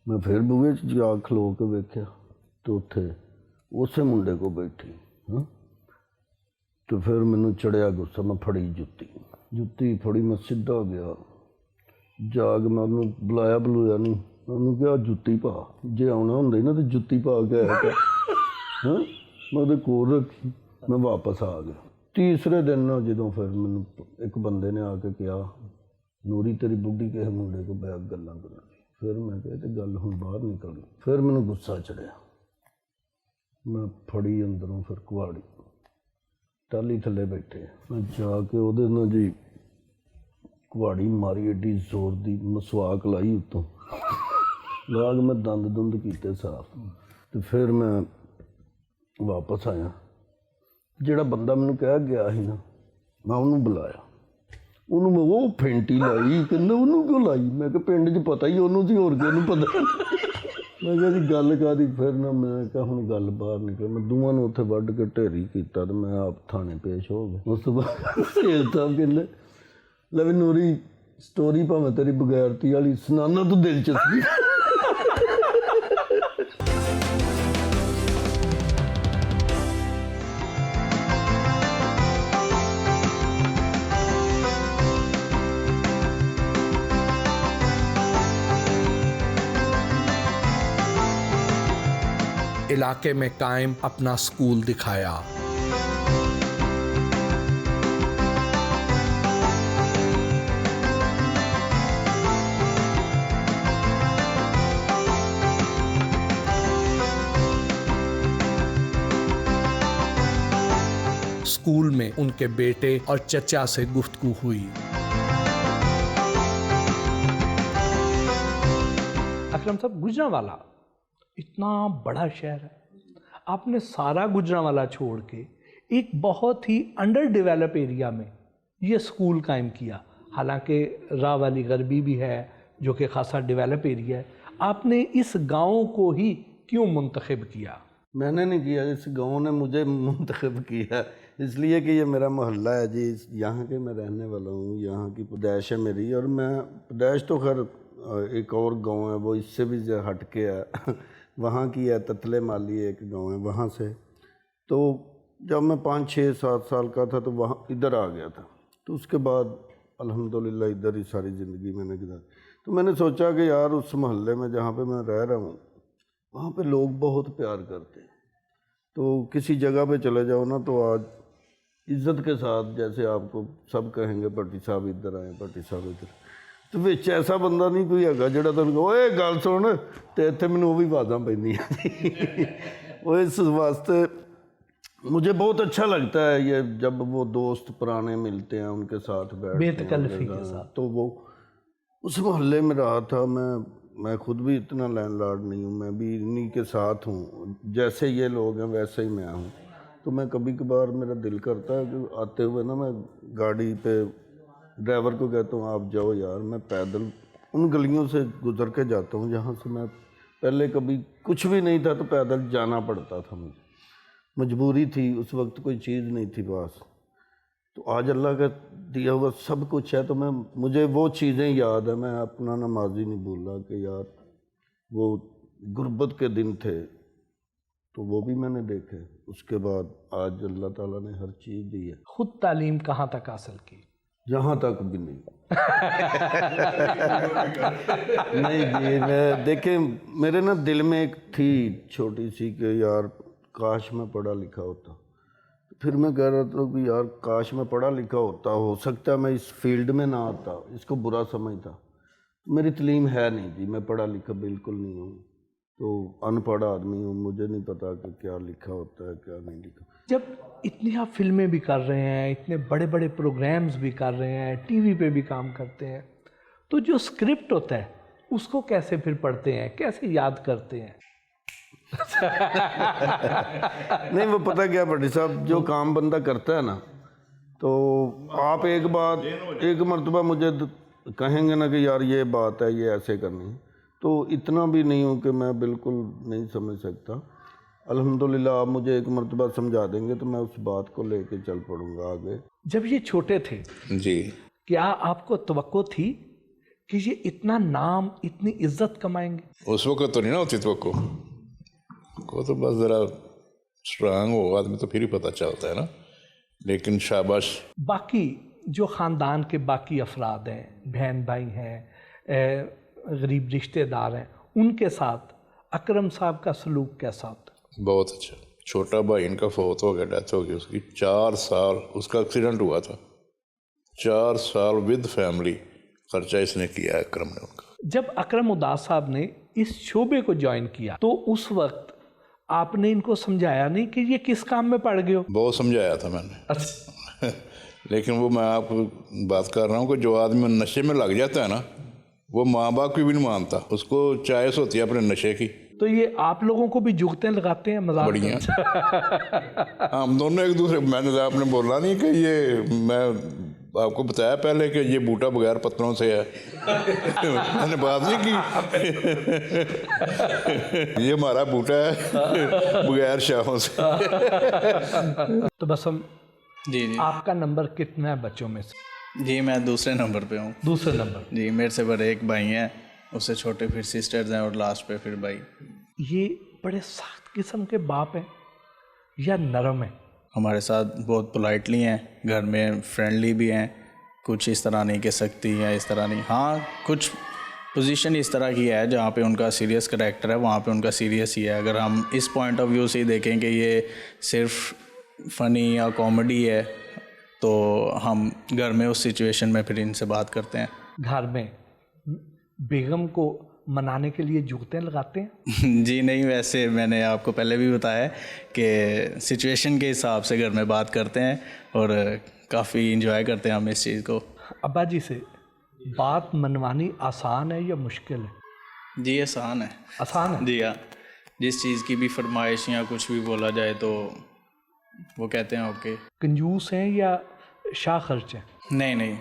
[SPEAKER 2] मैं फिर बूहे च जा खलो के वेख्या तो उत्थे उसे मुंडे को बैठी। हाँ तो फिर मैनू चढ़िया गुस्सा, मैं फड़ी जुत्ती फड़ी, मैं सीधा हो गया जाग, मैं उन्होंने बुलाया नहीं, उन्होंने कहा जुत्ती पा, जे आना होंदा ना तो जुत्ती पा के आया कर। हाँ मैं वो कोल रखी, मैं वापस आ गया। तीसरे दिन ना जो फिर मैनू एक बंदे ने आके कहा नूरी तेरी बुढ़ी किसी मुंडे को बैग गल्लां करन। फिर मैं कहा तो गल हुण बाहर निकल गई। फिर मैनू गुस्सा चढ़िया, मैं फड़ी अंदरों फिर कुहाड़ी टाली थले बैठे, मैं जाके ਉਹਦੇ ਨਾਲ जी कुहाड़ी मारी एडी जोर दी, मसवाक लाई उत्तों ला के मैं दंद दुंद कीते साफ। तो फिर मैं वापस आया, ਜਿਹੜਾ ਬੰਦਾ ਮੈਨੂੰ ਕਹਿ ਗਿਆ ਸੀ ਨਾ ਮੈਂ ਉਹਨੂੰ ਬੁਲਾਇਆ, ਉਹਨੂੰ ਮੈਂ ਉਹ ਫੈਂਟੀ ਲਾਈ। ਕਹਿੰਦਾ ਉਹਨੂੰ ਕਿਉਂ ਲਾਈ? ਮੈਂ ਕਿਹਾ ਪਿੰਡ 'ਚ ਪਤਾ ਹੀ ਉਹਨੂੰ ਸੀ, ਹੋਰ ਕਿਹਨੂੰ ਪਤਾ। ਮੈਂ ਕਿਹਾ ਜੀ ਗੱਲ ਕਾਹਦੀ? ਫਿਰ ਨਾ ਮੈਂ ਕਿਹਾ ਹੁਣ ਗੱਲ ਬਾਹਰ ਨਿਕਲ। ਮੈਂ ਦੋਵਾਂ ਨੂੰ ਉੱਥੇ ਵੱਢ ਕੇ ਢੇਰੀ ਕੀਤਾ ਤੇ ਮੈਂ ਆਪ ਥਾਣੇ ਪੇਸ਼ ਹੋ ਗਿਆ। ਉਸ ਤੋਂ ਬਾਅਦ ਸੇਲ ਸਾਹਿਬ ਕਹਿੰਦੇ ਲੈ ਵੀ ਨੂਰੀ ਸਟੋਰੀ ਭਾਵੇਂ ਤੇਰੀ ਬਗੈਰਤੀ ਵਾਲੀ ਸੁਣਾਉਣਾ ਤੂੰ ਦਿਲਚਸਪੀ।
[SPEAKER 1] इलाके में कायम अपना स्कूल दिखाया। स्कूल में उनके बेटे और चचा से गुफ्तगू हुई।
[SPEAKER 3] अकरम साहब, गुजरांवाला इतना बड़ा शहर है, आपने सारा गुजरांवाला छोड़ के एक बहुत ही अंडर डेवलप एरिया में ये स्कूल कायम किया। حالانکہ راوالی غربی بھی ہے جو کہ خاصا ڈیولپ ایریا ہے. آپ نے اس گاؤں کو ہی کیوں منتخب کیا؟
[SPEAKER 2] میں نے نہیں کیا، اس گاؤں نے مجھے منتخب کیا، اس لیے کہ یہ میرا محلہ ہے جی، یہاں کے میں رہنے والا ہوں، یہاں کی پیدائش ہے میری. اور میں پیدائش تو خیر ایک اور گاؤں ہے وہ اس سے بھی ہٹ کے ہے، وہاں کی ہے تتلے مالی ایک گاؤں ہے وہاں سے. تو جب میں 5-6-7 سال کا تھا تو وہاں ادھر آ گیا تھا. تو اس کے بعد الحمدللہ ادھر ہی ساری زندگی میں نے گزاری. تو میں نے سوچا کہ یار اس محلے میں جہاں پہ میں رہ رہا ہوں وہاں پہ لوگ بہت پیار کرتے ہیں. تو کسی جگہ پہ چلے جاؤ نا تو آج عزت کے ساتھ جیسے آپ کو سب کہیں گے بھٹی صاحب ادھر آئیں، بھٹی صاحب ادھر. تو وچ ایسا بندہ نہیں کوئی ہے جڑا تمہیں کہو اے گل سن تے اتنے مینوں وہ بھی آوازاں پہ وہ اس واسطے مجھے بہت اچھا لگتا ہے یہ جب وہ دوست پرانے ملتے ہیں ان کے ساتھ بیٹھتے ہیں
[SPEAKER 3] بے تکلفی کے ساتھ.
[SPEAKER 2] تو وہ اس محلے میں رہا تھا. میں خود بھی اتنا لینڈ لارڈ نہیں ہوں، میں بھی انہی کے ساتھ ہوں، جیسے یہ لوگ ہیں ویسے ہی میں ہوں. تو میں کبھی کبھار میرا دل کرتا ہے کہ آتے ہوئے نا میں گاڑی پہ ڈرائیور کو کہتا ہوں آپ جاؤ یار، میں پیدل ان گلیوں سے گزر کے جاتا ہوں جہاں سے میں پہلے کبھی کچھ بھی نہیں تھا تو پیدل جانا پڑتا تھا. مجھے مجبوری تھی، اس وقت کوئی چیز نہیں تھی پاس. تو آج اللہ کا دیا ہوا سب کچھ ہے. تو مجھے وہ چیزیں یاد ہیں، میں اپنا ماضی نہیں بھول رہا کہ یار وہ غربت کے دن تھے تو وہ بھی میں نے دیکھے. اس کے بعد آج اللہ تعالیٰ نے ہر چیز دی ہے.
[SPEAKER 3] خود تعلیم کہاں تک حاصل کی؟
[SPEAKER 2] جہاں تک بھی نہیں. نہیں جی، میں دیکھیں میرے نا دل میں ایک تھی چھوٹی سی کہ یار کاش میں پڑھا لکھا ہوتا. پھر میں کہہ رہا تھا کہ یار کاش میں پڑھا لکھا ہوتا، ہو سکتا ہے میں اس فیلڈ میں نہ آتا، اس کو برا سمجھتا. میری تعلیم ہے نہیں جی، میں پڑھا لکھا بالکل نہیں ہوں. تو ان پڑھ آدمی ہوں، مجھے نہیں پتا کہ کیا لکھا ہوتا ہے کیا نہیں لکھا.
[SPEAKER 3] جب اتنی آپ فلمیں بھی کر رہے ہیں، اتنے بڑے بڑے پروگرامز بھی کر رہے ہیں، ٹی وی پہ بھی کام کرتے ہیں، تو جو اسکرپٹ ہوتا ہے اس کو کیسے پھر پڑھتے ہیں، کیسے یاد کرتے ہیں؟
[SPEAKER 2] نہیں وہ پتہ کیا بھٹی صاحب، جو کام بندہ کرتا ہے نا تو آپ ایک مرتبہ مجھے کہیں گے نا کہ یار یہ بات ہے یہ ایسے کرنی ہے، تو اتنا بھی نہیں ہوں کہ میں بالکل نہیں سمجھ سکتا. الحمدللہ آپ مجھے ایک مرتبہ سمجھا دیں گے تو میں اس بات کو لے کے چل پڑوں گا آگے.
[SPEAKER 3] جب یہ چھوٹے تھے
[SPEAKER 4] جی،
[SPEAKER 3] کیا آپ کو توقع تھی کہ یہ اتنا نام اتنی عزت کمائیں گے؟
[SPEAKER 4] اس وقت تو نہیں نا ہوتی توقع کو، تو بس ذرا اسٹرانگ ہو آدمی تو پھر ہی پتہ چلتا ہے نا. لیکن شاباش.
[SPEAKER 3] باقی جو خاندان کے باقی افراد ہیں، بہن بھائی ہیں، غریب رشتہ دار ہیں، ان کے ساتھ اکرم صاحب کا سلوک کیسا ہوتا؟
[SPEAKER 4] بہت اچھا. چھوٹا بھائی ان کا فوت ہو گیا، ڈیتھ ہو گئی اس کی. 4 سال اس کا ایکسیڈنٹ ہوا تھا، 4 سال ود فیملی خرچہ اس نے کیا ہے اکرم نے ان کا.
[SPEAKER 3] جب اکرم اداس صاحب نے اس شعبے کو جوائن کیا تو اس وقت آپ نے ان کو سمجھایا نہیں کہ یہ کس کام میں پڑ گئے ہو؟
[SPEAKER 4] بہت سمجھایا تھا میں نے. لیکن وہ میں آپ کو بات کر رہا ہوں کہ جو آدمی نشے میں لگ جاتا ہے نا وہ ماں باپ کی بھی نہیں مانتا، اس کو چوائس ہوتی ہے اپنے نشے کی.
[SPEAKER 3] تو یہ آپ لوگوں کو بھی جگتیں لگاتے ہیں مذاق
[SPEAKER 4] بڑھیا. ہم دونوں ایک دوسرے، میں نے آپ نے بولا نہیں کہ یہ، میں آپ کو بتایا پہلے کہ یہ بوٹا بغیر پتروں سے ہے، میں نے بات نہیں کی. یہ ہمارا بوٹا ہے بغیر شاخوں سے.
[SPEAKER 3] تو بس ہم
[SPEAKER 5] جی
[SPEAKER 3] آپ کا نمبر کتنا ہے بچوں میں سے؟
[SPEAKER 5] جی میں دوسرے نمبر پہ ہوں.
[SPEAKER 3] دوسرے نمبر.
[SPEAKER 5] جی میرے سے بڑے ایک بھائی ہیں، اس سے چھوٹے پھر سسٹرز ہیں اور لاسٹ پہ پھر بھائی.
[SPEAKER 3] یہ بڑے سخت قسم کے باپ ہیں یا نرم ہیں؟
[SPEAKER 5] ہمارے ساتھ بہت پولائٹلی ہیں، گھر میں فرینڈلی بھی ہیں، کچھ اس طرح نہیں کہہ سکتی یا اس طرح نہیں. ہاں کچھ پوزیشن اس طرح کی ہے جہاں پہ ان کا سیریس کریکٹر ہے، وہاں پہ ان کا سیریس ہی ہے. اگر ہم اس پوائنٹ آف ویو سے ہی دیکھیں کہ یہ صرف فنی یا کامیڈی ہے تو ہم گھر میں اس سچویشن میں پھر ان سے بات کرتے ہیں.
[SPEAKER 3] گھر میں بیگم کو منانے کے لیے جگتیں لگاتے ہیں؟
[SPEAKER 5] جی نہیں، ویسے میں نے آپ کو پہلے بھی بتایا کہ سچویشن کے حساب سے گھر میں بات کرتے ہیں اور کافی انجوائے کرتے ہیں ہم اس چیز کو.
[SPEAKER 3] ابا جی سے بات منوانی آسان ہے یا مشکل ہے؟
[SPEAKER 5] جی آسان ہے.
[SPEAKER 3] آسان ہے؟
[SPEAKER 5] جی ہاں، جس چیز کی بھی فرمائش یا کچھ بھی بولا جائے تو وہ کہتے ہیں اوکے.
[SPEAKER 3] کنجوس ہیں یا شاہ خرچ ہیں؟
[SPEAKER 5] نہیں،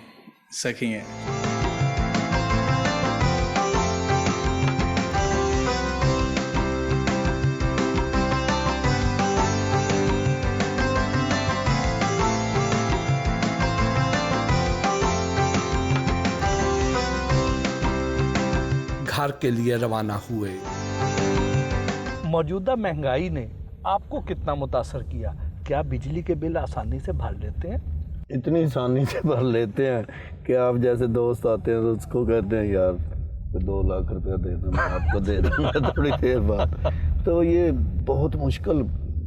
[SPEAKER 5] सखी हैं।
[SPEAKER 1] घर के लिए रवाना हुए।
[SPEAKER 3] मौजूदा महंगाई ने आपको कितना मुतासर किया? क्या बिजली के बिल आसानी से भर लेते हैं?
[SPEAKER 2] इतनी आसानी से भर लेते हैं कि आप जैसे दोस्त आते हैं तो उसको कहते हैं यार 2 लाख रुपया दे दो, मैं आपको दे दूँगा थोड़ी देर बाद। तो ये बहुत मुश्किल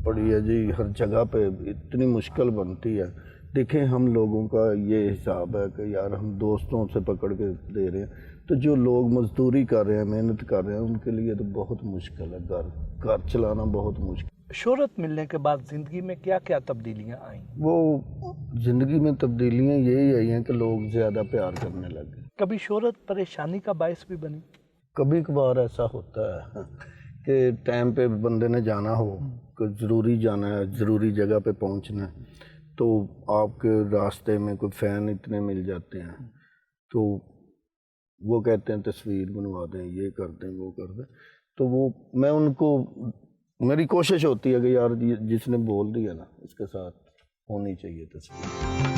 [SPEAKER 2] पड़ी है जी, हर जगह पे इतनी मुश्किल बनती है। देखें हम लोगों का ये हिसाब है कि यार हम दोस्तों से पकड़ के दे रहे हैं, तो जो लोग मजदूरी कर रहे हैं, मेहनत कर रहे हैं, उनके लिए तो बहुत मुश्किल है, घर चलाना बहुत मुश्किल।
[SPEAKER 3] शोहरत मिलने के बाद ज़िंदगी में क्या क्या तब्दीलियाँ आई?
[SPEAKER 2] वो ज़िंदगी में तब्दीलियाँ यही आई हैं कि लोग ज़्यादा प्यार करने लगे।
[SPEAKER 3] कभी शोहरत परेशानी का बायस भी बनी?
[SPEAKER 2] कभी कभार ऐसा होता है कि टाइम पे बंदे ने जाना हो, कि ज़रूरी जाना है, ज़रूरी जगह पे पहुंचना है, तो आपके रास्ते में कोई फ़ैन इतने मिल जाते हैं, तो वो कहते हैं तस्वीर बनवा दें, ये कर दें, वो कर दें। तो वो मैं उनको, मेरी कोशिश होती है कि यार जिसने बोल दिया ना उसके साथ होनी चाहिए तस्वीर।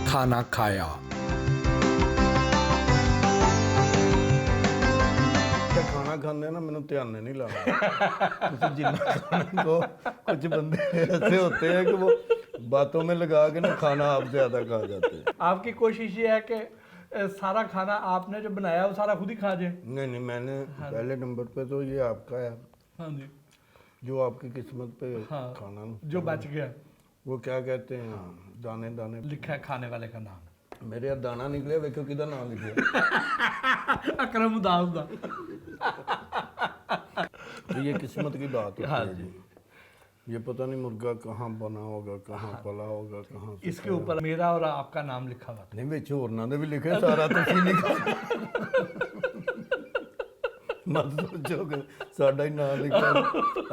[SPEAKER 1] खाना खाया।
[SPEAKER 2] खाना खाने ना मैंने ध्यान नहीं लाना। जिन्ना खाने को कुछ बंदे ऐसे होते हैं कि वो बातों में लगा के ना खाना आप ज्यादा खा जाते हैं।
[SPEAKER 3] आपकी कोशिश ये है कि सारा खाना आपने जो बनाया वो सारा खुद ही खा जाए?
[SPEAKER 2] नहीं, मैंने पहले नंबर पे तो ये आपका है।
[SPEAKER 3] हाँ जी।
[SPEAKER 2] जो आपकी किस्मत पे खाना
[SPEAKER 3] जो बच गया
[SPEAKER 2] वो क्या कहते हैं, दाने दाने
[SPEAKER 3] लिखा है खाने वाले का नाम।
[SPEAKER 2] मेरे यहाँ दाना निकले, देखो किधर नाम लिखे।
[SPEAKER 3] अकरम उदास दा।
[SPEAKER 2] तो ये किस्मत की बात होती है जी। ये पता नहीं मुर्गा कहाँ बना होगा, कहाँ पला होगा, कहाँ से
[SPEAKER 3] इसके ऊपर मेरा और आपका नाम लिखा हुआ।
[SPEAKER 2] नहीं बिच होरना दे भी लिखे, सारा तो सी लिखा। मत सोचो कि साडा ही नाम लिखा,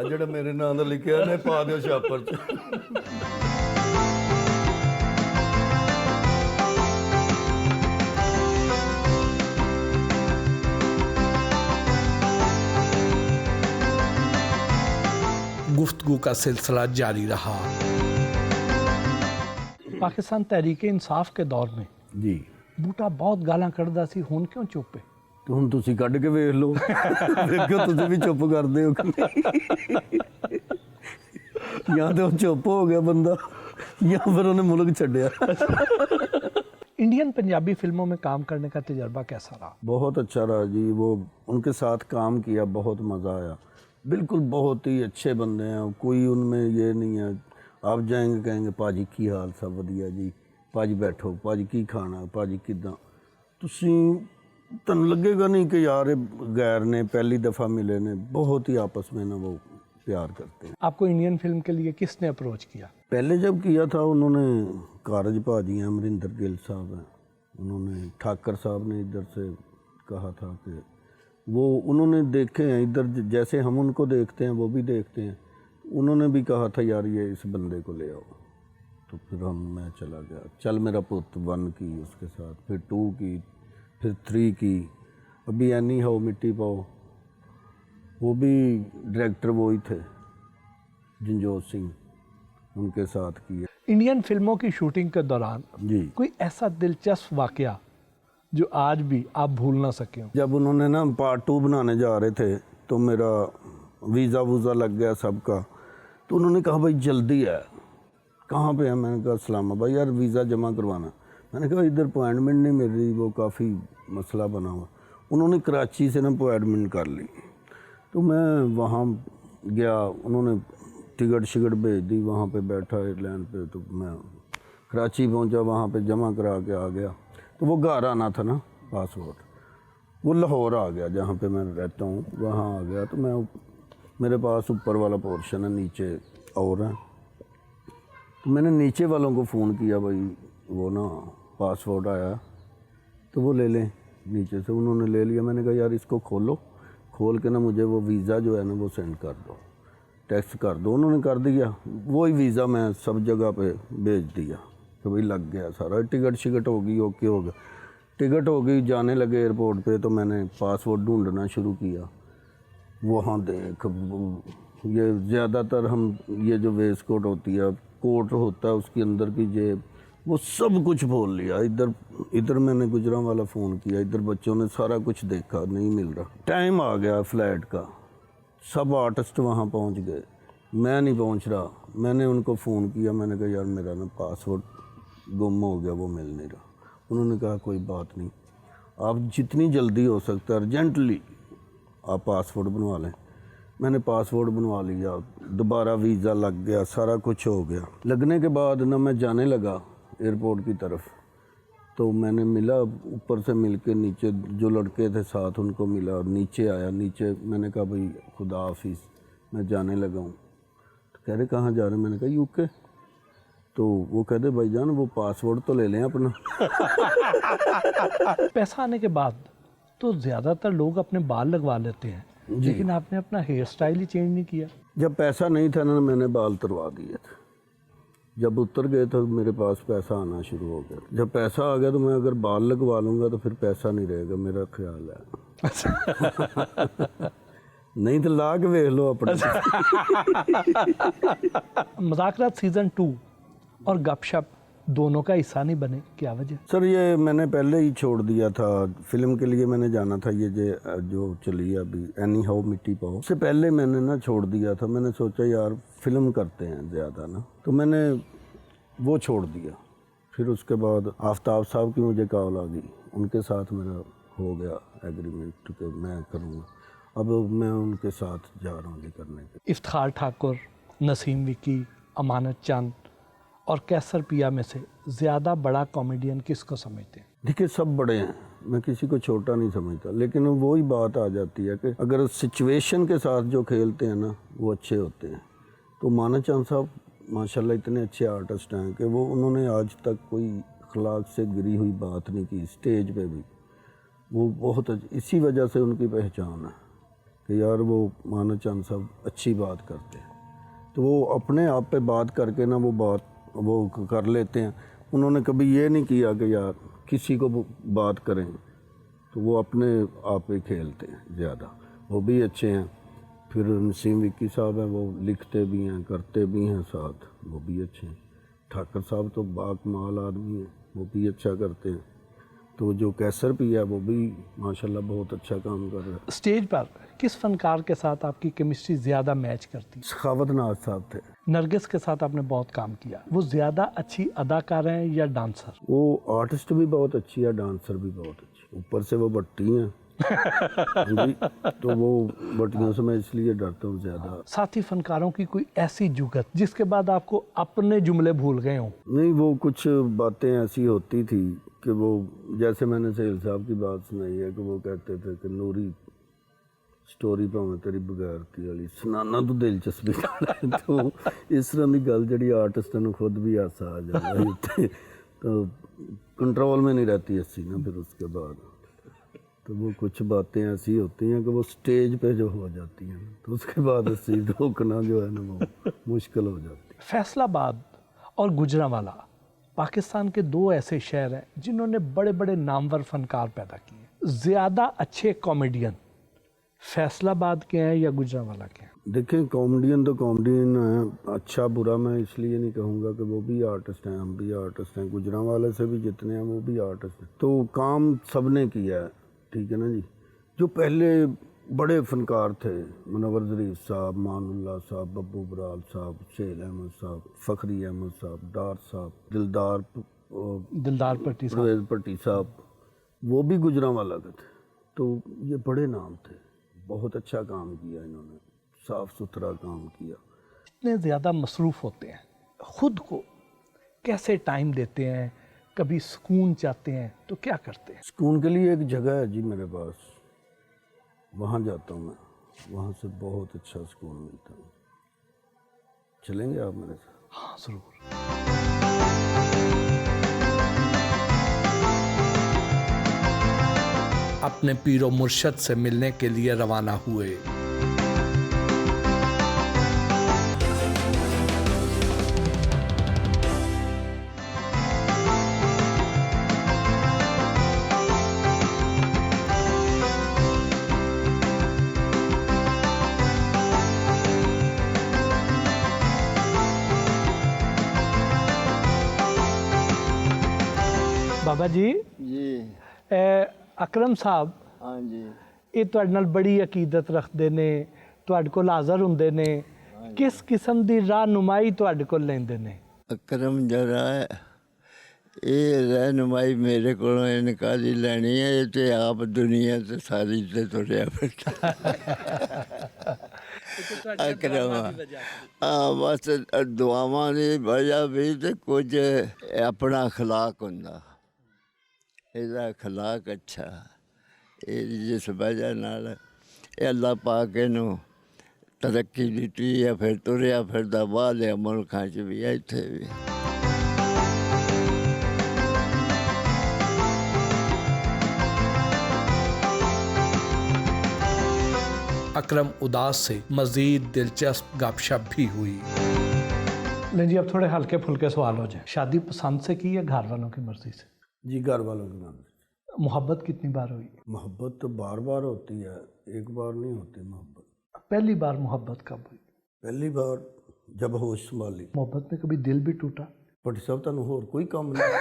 [SPEAKER 2] जेड़ा मेरे नाम दा लिखा ने पा दियो छापर च।
[SPEAKER 1] गुफ्तगू का सिलसिला जारी रहा।
[SPEAKER 3] पाकिस्तान तहरीक इंसाफ के दौर में
[SPEAKER 2] जी
[SPEAKER 3] बूटा बहुत गालां कढ़दा सी, हुण क्यों चुप है?
[SPEAKER 2] तो हुण तुसीं कढ के वेख लो, देखो तुसीं भी चुप करदे हो कि नहीं। या तो चुप हो गया बंदा या फिर उन्हें मुल्क छड्डिया।
[SPEAKER 3] इंडियन पंजाबी फिल्मों में काम करने का तजर्बा कैसा रहा?
[SPEAKER 2] बहुत अच्छा रहा जी, वो उनके साथ काम किया, बहुत मज़ा आया। बिल्कुल बहुत ही अच्छे बंदे हैं, कोई उनमें ये नहीं है। आप जाएंगे कहेंगे पाजी की हाल सब वधिया जी, पाजी बैठो, पाजी की खाना, पाजी किदां, तुसीं तन लगेगा नहीं कि यार गैर ने पहली दफ़ा मिले ने, बहुत ही आपस में ना वो प्यार करते हैं।
[SPEAKER 3] आपको इंडियन फिल्म के लिए किसने अप्रोच किया?
[SPEAKER 2] पहले जब किया था उन्होंने कारज भाजी हैं, अमरिंदर गिल साहब हैं, उन्होंने ठाकर साहब ने इधर से कहा था कि वो उन्होंने देखे हैं इधर, जैसे हम उनको देखते हैं वो भी देखते हैं। उन्होंने भी कहा था यार ये इस बंदे को ले आओ, तो फिर मैं चला गया। चल मेरा पुत 1 की उसके साथ, फिर 2 की, फिर 3 की, अभी एनी हाउ मिट्टी पाओ, वो भी डायरेक्टर वो ही थे जंजोत सिंह, उनके साथ किया।
[SPEAKER 3] इंडियन फिल्मों की शूटिंग के दौरान
[SPEAKER 2] जी
[SPEAKER 3] कोई ऐसा दिलचस्प वाकया जो आज भी आप भूल ना सके हो?
[SPEAKER 2] जब उन्होंने ना पार्ट 2 बनाने जा रहे थे तो मेरा वीज़ा वूज़ा लग गया सबका, तो उन्होंने कहा भाई जल्दी है, कहाँ पे है? मैंने कहा इस्लामाबाद। यार वीज़ा जमा करवाना। मैंने कहा इधर अपॉइंटमेंट नहीं मिल रही, वो काफ़ी मसला बना हुआ। उन्होंने कराची से ना अपॉइंटमेंट कर ली, तो मैं वहाँ गया, उन्होंने टिकट शिकट भेज दी, वहाँ पे बैठा एयरलाइन पे, तो मैं कराची पहुंचा, वहाँ पे जमा करा के आ गया। तो वो घर आना था ना पासपोर्ट, वो लाहौर आ गया जहाँ पे मैं रहता हूँ, वहाँ आ गया। तो मैं मेरे पास ऊपर वाला पोर्शन है, नीचे और है। तो मैंने नीचे वालों को फ़ोन किया, भाई वो ना पासपोर्ट आया तो वो ले लें नीचे से। उन्होंने ले लिया। मैंने कहा यार इसको खोलो, खोल के ना मुझे वो वीज़ा जो है ना वो सेंड कर दो, टेक्स्ट कर दो। उन्होंने कर दिया। वही वीज़ा मैं सब जगह पे भेज दिया कि भाई लग गया सारा, टिकट शिकट हो गई, ओके हो गया, टिकट हो गई। जाने लगे एयरपोर्ट पे तो मैंने पासपोर्ट ढूंढना शुरू किया। वहाँ देख ये ज़्यादातर हम ये जो वेस्ट कोट होती है, कोट होता है, उसके अंदर की जेब, वो सब कुछ बोल लिया। इधर मैंने गुजरांवाला फ़ोन किया, इधर बच्चों ने सारा कुछ देखा, नहीं मिल रहा। टाइम आ गया फ्लाइट का, सब आर्टिस्ट वहाँ पहुँच गए, मैं नहीं पहुँच रहा। मैंने उनको फ़ोन किया, मैंने कहा यार मेरा ना पासपोर्ट गुम हो गया, वो मिल नहीं रहा। उन्होंने कहा कोई बात नहीं, आप जितनी जल्दी हो सकता है अर्जेंटली आप पासपोर्ट बनवा लें। मैंने पासपोर्ट बनवा लिया, दोबारा वीज़ा लग गया, सारा कुछ हो गया। लगने के बाद ना मैं जाने लगा एयरपोर्ट की तरफ, तो मैंने मिला, ऊपर से मिल के नीचे जो लड़के थे साथ उनको मिला, नीचे आया। नीचे मैंने कहा भाई खुदा हाफिज़, मैं जाने लगा हूँ। तो कह रहे कहाँ जा रहे हैं? मैंने कहा यूके। तो वो कहते भाईजान वो पासपोर्ट तो ले लें अपना।
[SPEAKER 3] पैसा आने के बाद तो ज़्यादातर लोग अपने बाल लगवा लेते हैं, लेकिन आपने अपना हेयर स्टाइल ही चेंज नहीं किया।
[SPEAKER 2] जब पैसा नहीं था ना, मैंने बाल तरवा दिए थे। जब उतर गए तो मेरे पास पैसा आना शुरू हो गया। जब पैसा आ गया तो मैं अगर बाल लगवा लूँगा तो फिर पैसा नहीं रहेगा, मेरा ख्याल है। नहीं तो ला के देख लो अपने।
[SPEAKER 3] मुज़ाकरात सीज़न 2 और गपशप दोनों का हिस्सा नहीं बने, क्या वजह?
[SPEAKER 2] सर ये मैंने पहले ही छोड़ दिया था। फिल्म के लिए मैंने जाना था, ये जो चली है अभी एनी हाउ मिट्टी पाओ, उससे पहले मैंने ना छोड़ दिया था। मैंने सोचा यार फिल्म करते हैं ज़्यादा ना, तो मैंने वो छोड़ दिया। फिर उसके बाद आफ्ताब साहब की मुझे कॉल आ गई, उनके साथ मेरा हो गया एग्रीमेंट कि मैं करूँगा। अब मैं उनके साथ जा रहा हूँ ये करने के।
[SPEAKER 3] इफ्तिखार ठाकुर, नसीम विकी, अमानत चंद और कैसर पिया में से ज़्यादा बड़ा कॉमेडियन किसको समझते हैं?
[SPEAKER 2] देखिए सब बड़े हैं, मैं किसी को छोटा नहीं समझता, लेकिन वही बात आ जाती है कि अगर सिचुएशन के साथ जो खेलते हैं ना वो अच्छे होते हैं। तो मानत चंद साहब माशाल्लाह इतने अच्छे आर्टिस्ट हैं कि वो उन्होंने आज तक कोई अखलाक से गिरी हुई बात नहीं की स्टेज पे भी। वो बहुत इसी वजह से उनकी पहचान है कि यार वो मानत चंद साहब अच्छी बात करते हैं। तो वो अपने आप पे बात करके ना वो कर लेते हैं। उन्होंने कभी ये नहीं किया कि यार किसी को बात करें, तो वो अपने आप पे खेलते हैं ज़्यादा, वो भी अच्छे हैं। फिर नसीम विक्की साहब हैं, वो लिखते भी हैं करते भी हैं साथ, वो भी अच्छे हैं। ठाकर साहब तो बाकमाल आदमी हैं, वो भी अच्छा करते हैं। तो जो कैसर भी है वो भी माशाल्लाह बहुत अच्छा काम कर रहा है।
[SPEAKER 3] स्टेज पर किस फनकार के साथ आपकी केमिस्ट्री ज़्यादा मैच करती?
[SPEAKER 2] सखावत नाज साहब थे।
[SPEAKER 3] नरगिस के साथ आपने बहुत काम किया, वो ज़्यादा अच्छी अदाकार हैं या डांसर?
[SPEAKER 2] वो आर्टिस्ट भी बहुत अच्छी है, डांसर भी बहुत अच्छी, ऊपर से वो बट्टी हैं। जी, तो वो बट्टियों से मैं इसलिए डरता हूँ ज़्यादा।
[SPEAKER 3] साथी फनकारों की कोई ऐसी जुगत जिसके बाद आपको अपने जुमले भूल गए हों?
[SPEAKER 2] नहीं, वो कुछ बातें ऐसी होती थी कि वो, जैसे मैंने सहेल साहब की बात सुनाई है कि वो कहते थे कि नूरी स्टोरी भावें तेरी बगैरती वाली सुनाना तो दिलचस्पी तो इस तरह की गल जी आर्टिस्टां नूं खुद भी हासा आ जाता है, तो कंट्रोल में नहीं रहती हंसी ना। फिर उसके बाद तो वो कुछ बातें ऐसी होती हैं कि वो स्टेज पे जो हो जाती हैं, तो उसके बाद हंसी रोकना जो है ना वो मुश्किल हो जाती है।
[SPEAKER 3] फैसलाबाद और गुजरांवाला पाकिस्तान के दो ऐसे शहर हैं जिन्होंने बड़े बड़े नामवर फनकार पैदा किए। ज़्यादा अच्छे कॉमेडियन फैसलाबाद के हैं या गुजरांवाला के हैं?
[SPEAKER 2] देखें कॉमेडियन तो कॉमेडियन है, अच्छा बुरा मैं इसलिए नहीं कहूँगा कि वो भी आर्टिस्ट हैं, हम भी आर्टिस्ट हैं। गुजरांवाले से भी जितने हैं वो भी आर्टिस्ट हैं। तो काम सब ने किया है, ठीक है ना जी। जो पहले बड़े फनकार थे, मुनव्वर ज़रीफ साहब, मानुल्लाह साहब, बब्बू बराल साहब, शेल अहमद साहब, फ़खरी अहमद साहब, डार साहब, दिलदार
[SPEAKER 3] पट्टी साहब,
[SPEAKER 2] परवेज़ पट्टी साहब, वो भी गुजरांवाला के थे। तो ये बड़े नाम थे, बहुत अच्छा काम किया इन्होंने, साफ़ सुथरा काम किया।
[SPEAKER 3] इतने ज़्यादा मसरूफ़ होते हैं, ख़ुद को कैसे टाइम देते हैं, कभी सुकून चाहते हैं तो क्या करते हैं?
[SPEAKER 2] सुकून के लिए एक जगह है जी मेरे पास, वहाँ जाता हूँ मैं, वहाँ से बहुत अच्छा सुकून मिलता है। चलेंगे आप मेरे साथ?
[SPEAKER 3] हाँ ज़रूर।
[SPEAKER 1] अपने पीरो मुर्शद से मिलने के लिए रवाना हुए।
[SPEAKER 3] बाबा जी, ਅਕਰਮ ਸਾਹਿਬ,
[SPEAKER 6] ਹਾਂਜੀ
[SPEAKER 3] ਇਹ ਤੁਹਾਡੇ ਨਾਲ ਬੜੀ ਅਕੀਦਤ ਰੱਖਦੇ ਨੇ, ਤੁਹਾਡੇ ਕੋਲ ਹਾਜ਼ਰ ਹੁੰਦੇ ਨੇ, ਕਿਸ ਕਿਸਮ ਦੀ ਰਾਹਨੁਮਾਈ ਤੁਹਾਡੇ ਕੋਲ ਲੈਂਦੇ ਨੇ?
[SPEAKER 6] ਅਕਰਮ ਜਰਾ ਇਹ ਰਹਿਨੁਮਾਈ ਮੇਰੇ ਕੋਲੋਂ ਇਨਕਾਰੀ ਲੈਣੀ ਹੈ, ਇਹ ਤੇ ਆਪ ਦੁਨੀਆ ਤੇ ਸਾਰੀ ਤੇ ਤੁਰਿਆ ਫਿਰਦਾ ਅਕਰਮ। ਬਸ ਦੁਆਵਾਂ ਦੀ ਵਜ੍ਹਾ ਵੀ ਤੇ ਕੁਝ ਆਪਣਾ ਅਖਲਾਕ ਹੁੰਦਾ, ਇਹਦਾ ਅਖਲਾਕ ਅੱਛਾ, ਇਹ ਜਿਸ ਵਜ੍ਹਾ ਨਾਲ ਇਹ ਅੱਲਾ ਪਾਕ ਇਹਨੂੰ ਤਰੱਕੀ ਦਿੱਤੀ ਹੈ, ਫਿਰ ਤੁਰਿਆ ਫਿਰਦਾ ਬਾਹਰਲੇ ਮੁਲਕਾਂ 'ਚ ਵੀ ਇੱਥੇ ਵੀ।
[SPEAKER 1] अकरम उदास से मज़ीद दिलचस्प गपशप भी हुई।
[SPEAKER 3] नहीं जी, अब थोड़े हल्के फुल्के सवाल हो जाए। शादी पसंद से की या घर वालों की मर्जी से?
[SPEAKER 2] जी घर वालों की मर्जी।
[SPEAKER 3] मोहब्बत कितनी बार हुई?
[SPEAKER 2] मोहब्बत तो बार बार होती है, एक बार नहीं होती मोहब्बत।
[SPEAKER 3] पहली बार मोहब्बत कब हुई?
[SPEAKER 2] पहली बार जब होश संभाली।
[SPEAKER 3] मोहब्बत में कभी दिल भी टूटा?
[SPEAKER 2] भट्टी साहब तुहानू होर कोई काम नहीं?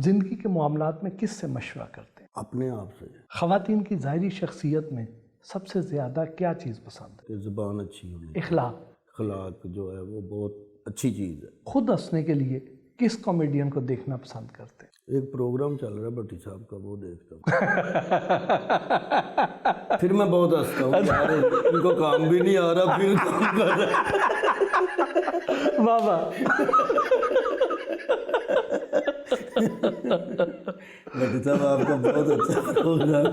[SPEAKER 3] जिंदगी के मामलात में किससे मशवरा करते हैं?
[SPEAKER 2] अपने आप से।
[SPEAKER 3] ख़वातीन की ज़ाहिरी शख्सियत में सबसे ज़्यादा क्या चीज़ पसंद है?
[SPEAKER 2] कि ज़बान अच्छी होनी,
[SPEAKER 3] इखलाक।
[SPEAKER 2] अखलाक जो है वो बहुत अच्छी चीज़ है।
[SPEAKER 3] खुद हंसने के लिए किस कॉमेडियन को देखना पसंद करते हैं?
[SPEAKER 2] एक प्रोग्राम चल रहा है भट्टी साहब का, वो देखता हूँ। फिर मैं बहुत हंसता हूँ, यार इनको काम भी नहीं आ रहा, फिर काम कर रहा है।
[SPEAKER 3] वाह वाह।
[SPEAKER 2] भट्टी साहब आपका बहुत अच्छा प्रोग्राम।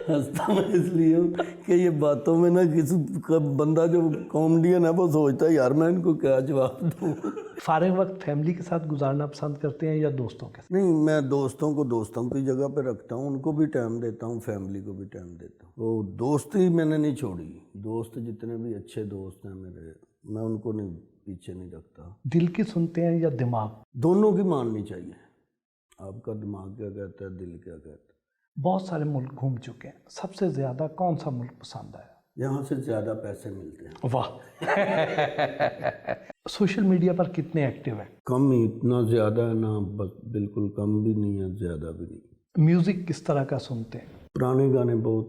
[SPEAKER 2] हंसता मैं इसलिए हूँ कि ये बातों में ना किसी का बंदा जो कॉमेडियन है वो सोचता है यार मैं इनको क्या जवाब दूँ।
[SPEAKER 3] फारिग वक्त फैमिली के साथ गुजारना पसंद करते हैं या दोस्तों के साथ?
[SPEAKER 2] नहीं, मैं दोस्तों को दोस्तों की जगह पे रखता हूँ, उनको भी टाइम देता हूँ, फैमिली को भी टाइम देता हूँ। वो दोस्ती मैंने नहीं छोड़ी। दोस्त जितने भी अच्छे दोस्त हैं मेरे, मैं उनको नहीं पीछे नहीं रखता।
[SPEAKER 3] दिल की सुनते हैं या दिमाग?
[SPEAKER 2] दोनों की माननी चाहिए। आपका दिमाग क्या कहता है, दिल क्या कहता है।
[SPEAKER 3] बहुत सारे मुल्क घूम चुके हैं, सबसे ज़्यादा कौन सा मुल्क पसंद आया?
[SPEAKER 2] यहाँ से ज़्यादा पैसे मिलते हैं।
[SPEAKER 3] वाह। सोशल मीडिया पर कितने एक्टिव हैं?
[SPEAKER 2] कम ही, इतना ज़्यादा है ना, बस बिल्कुल कम भी नहीं है, ज़्यादा भी नहीं।
[SPEAKER 3] म्यूज़िक किस तरह का सुनते हैं?
[SPEAKER 2] पुराने गाने बहुत,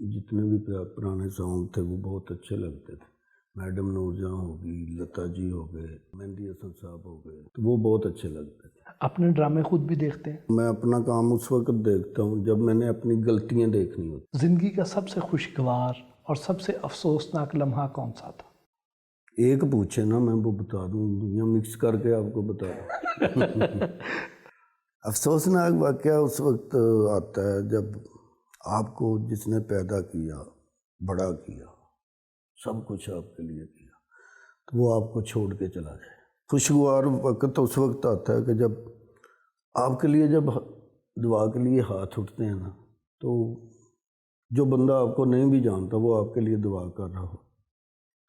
[SPEAKER 2] जितने भी पुराने सॉन्ग थे वो बहुत अच्छे लगते थे। मैडम नूरजहां होगी, लता जी हो गए, मेहंदी हसन साहब हो गए, तो वो बहुत अच्छे लगते थे।
[SPEAKER 3] अपने ड्रामे खुद भी देखते हैं?
[SPEAKER 2] मैं अपना काम उस वक्त देखता हूँ जब मैंने अपनी गलतियाँ देखनी होती।
[SPEAKER 3] ज़िंदगी का सबसे खुशगवार और सबसे अफसोसनाक लम्हा कौन सा था?
[SPEAKER 2] एक पूछे ना मैं वो बता दूँ या मिक्स करके आपको बता दूँ? अफसोसनाक वाक़या उस वक्त आता है जब आपको जिसने पैदा किया, बड़ा किया, सब कुछ आपके लिए किया, तो वो आपको छोड़ के चला जाए। खुशगवार वक्त उस वक्त आता है कि जब आपके लिए, जब दुआ के लिए हाथ उठते हैं ना, तो जो बंदा आपको नहीं भी जानता वो आपके लिए दुआ कर रहा हो,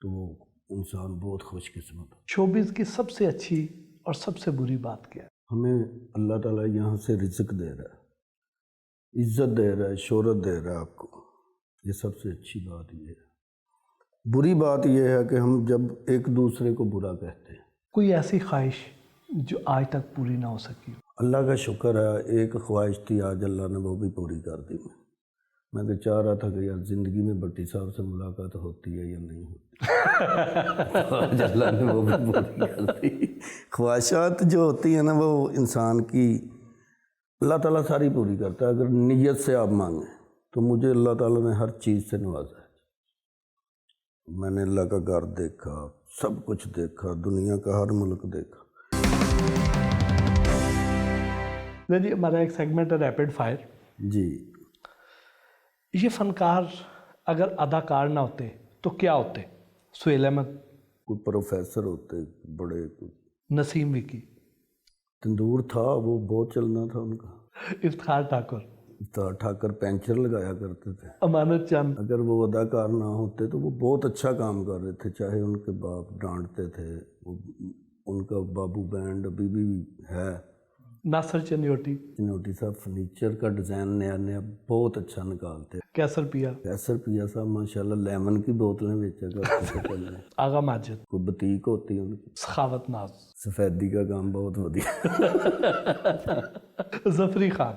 [SPEAKER 2] तो वो इंसान बहुत खुशकिस्मत हो।
[SPEAKER 3] शोबिज़ की सबसे अच्छी और सबसे बुरी बात क्या है?
[SPEAKER 2] हमें अल्लाह ताला यहाँ से रिज़्क दे रहा है, इज़्ज़त दे रहा है, शोहरत दे रहा है आपको, ये सबसे अच्छी बात ये है। बुरी बात ये है कि हम जब एक दूसरे को बुरा कहते हैं।
[SPEAKER 3] कोई ऐसी ख्वाहिश जो आज तक पूरी ना हो सकी?
[SPEAKER 2] अल्लाह का शुक्र है, एक ख्वाहिश थी, आज अल्लाह ने वो भी पूरी कर दी। मैं तो चाह रहा था कि यार ज़िंदगी में भट्टी साहब से मुलाकात होती है या नहीं होती। आज अल्लाह ने वो भी पूरी कर दी। ख्वाहिशात जो होती हैं ना, वो इंसान की अल्लाह ताला सारी पूरी करता है, अगर नीयत से आप मांगें। तो मुझे अल्लाह ताला ने हर चीज़ से नवाजा है। میں نے اللہ کا گھر دیکھا, سب کچھ دیکھا, دنیا کا ہر ملک دیکھا.
[SPEAKER 3] جی ہمارا ایک سیگمنٹ ہے ریپڈ فائر.
[SPEAKER 2] جی,
[SPEAKER 3] یہ فنکار اگر اداکار نہ ہوتے تو کیا ہوتے؟ سہیل احمد,
[SPEAKER 2] کوئی پروفیسر ہوتے بڑے, کوئی
[SPEAKER 3] نسیم وکی,
[SPEAKER 2] تندور تھا وہ بہت چلنا تھا ان کا,
[SPEAKER 3] افتخار ٹھاکر,
[SPEAKER 2] افتخار ٹھاکر پینچر لگایا کرتے تھے.
[SPEAKER 3] امانت چند,
[SPEAKER 2] اگر وہ اداکار نہ ہوتے تو وہ بہت اچھا کام کر رہے تھے, چاہے ان کے باپ ڈانٹتے تھے. ان کا بابو بینڈ ابھی بھی ہے.
[SPEAKER 3] ناصر چنیوٹی,
[SPEAKER 2] چنوٹی صاحب فرنیچر کا ڈیزائن نیا نیا بہت اچھا نکالتے.
[SPEAKER 3] کیسر پیا,
[SPEAKER 2] کیسر پیا صاحب ماشاءاللہ لیمن کی بوتلیں بیچا کرتے تھے پہلے.
[SPEAKER 3] آغا ماجد,
[SPEAKER 2] کوئی بتیک ہوتی ان کی.
[SPEAKER 3] سخاوت ناز,
[SPEAKER 2] سفیدی کا کام بہت ودیا.
[SPEAKER 3] ظفری خان,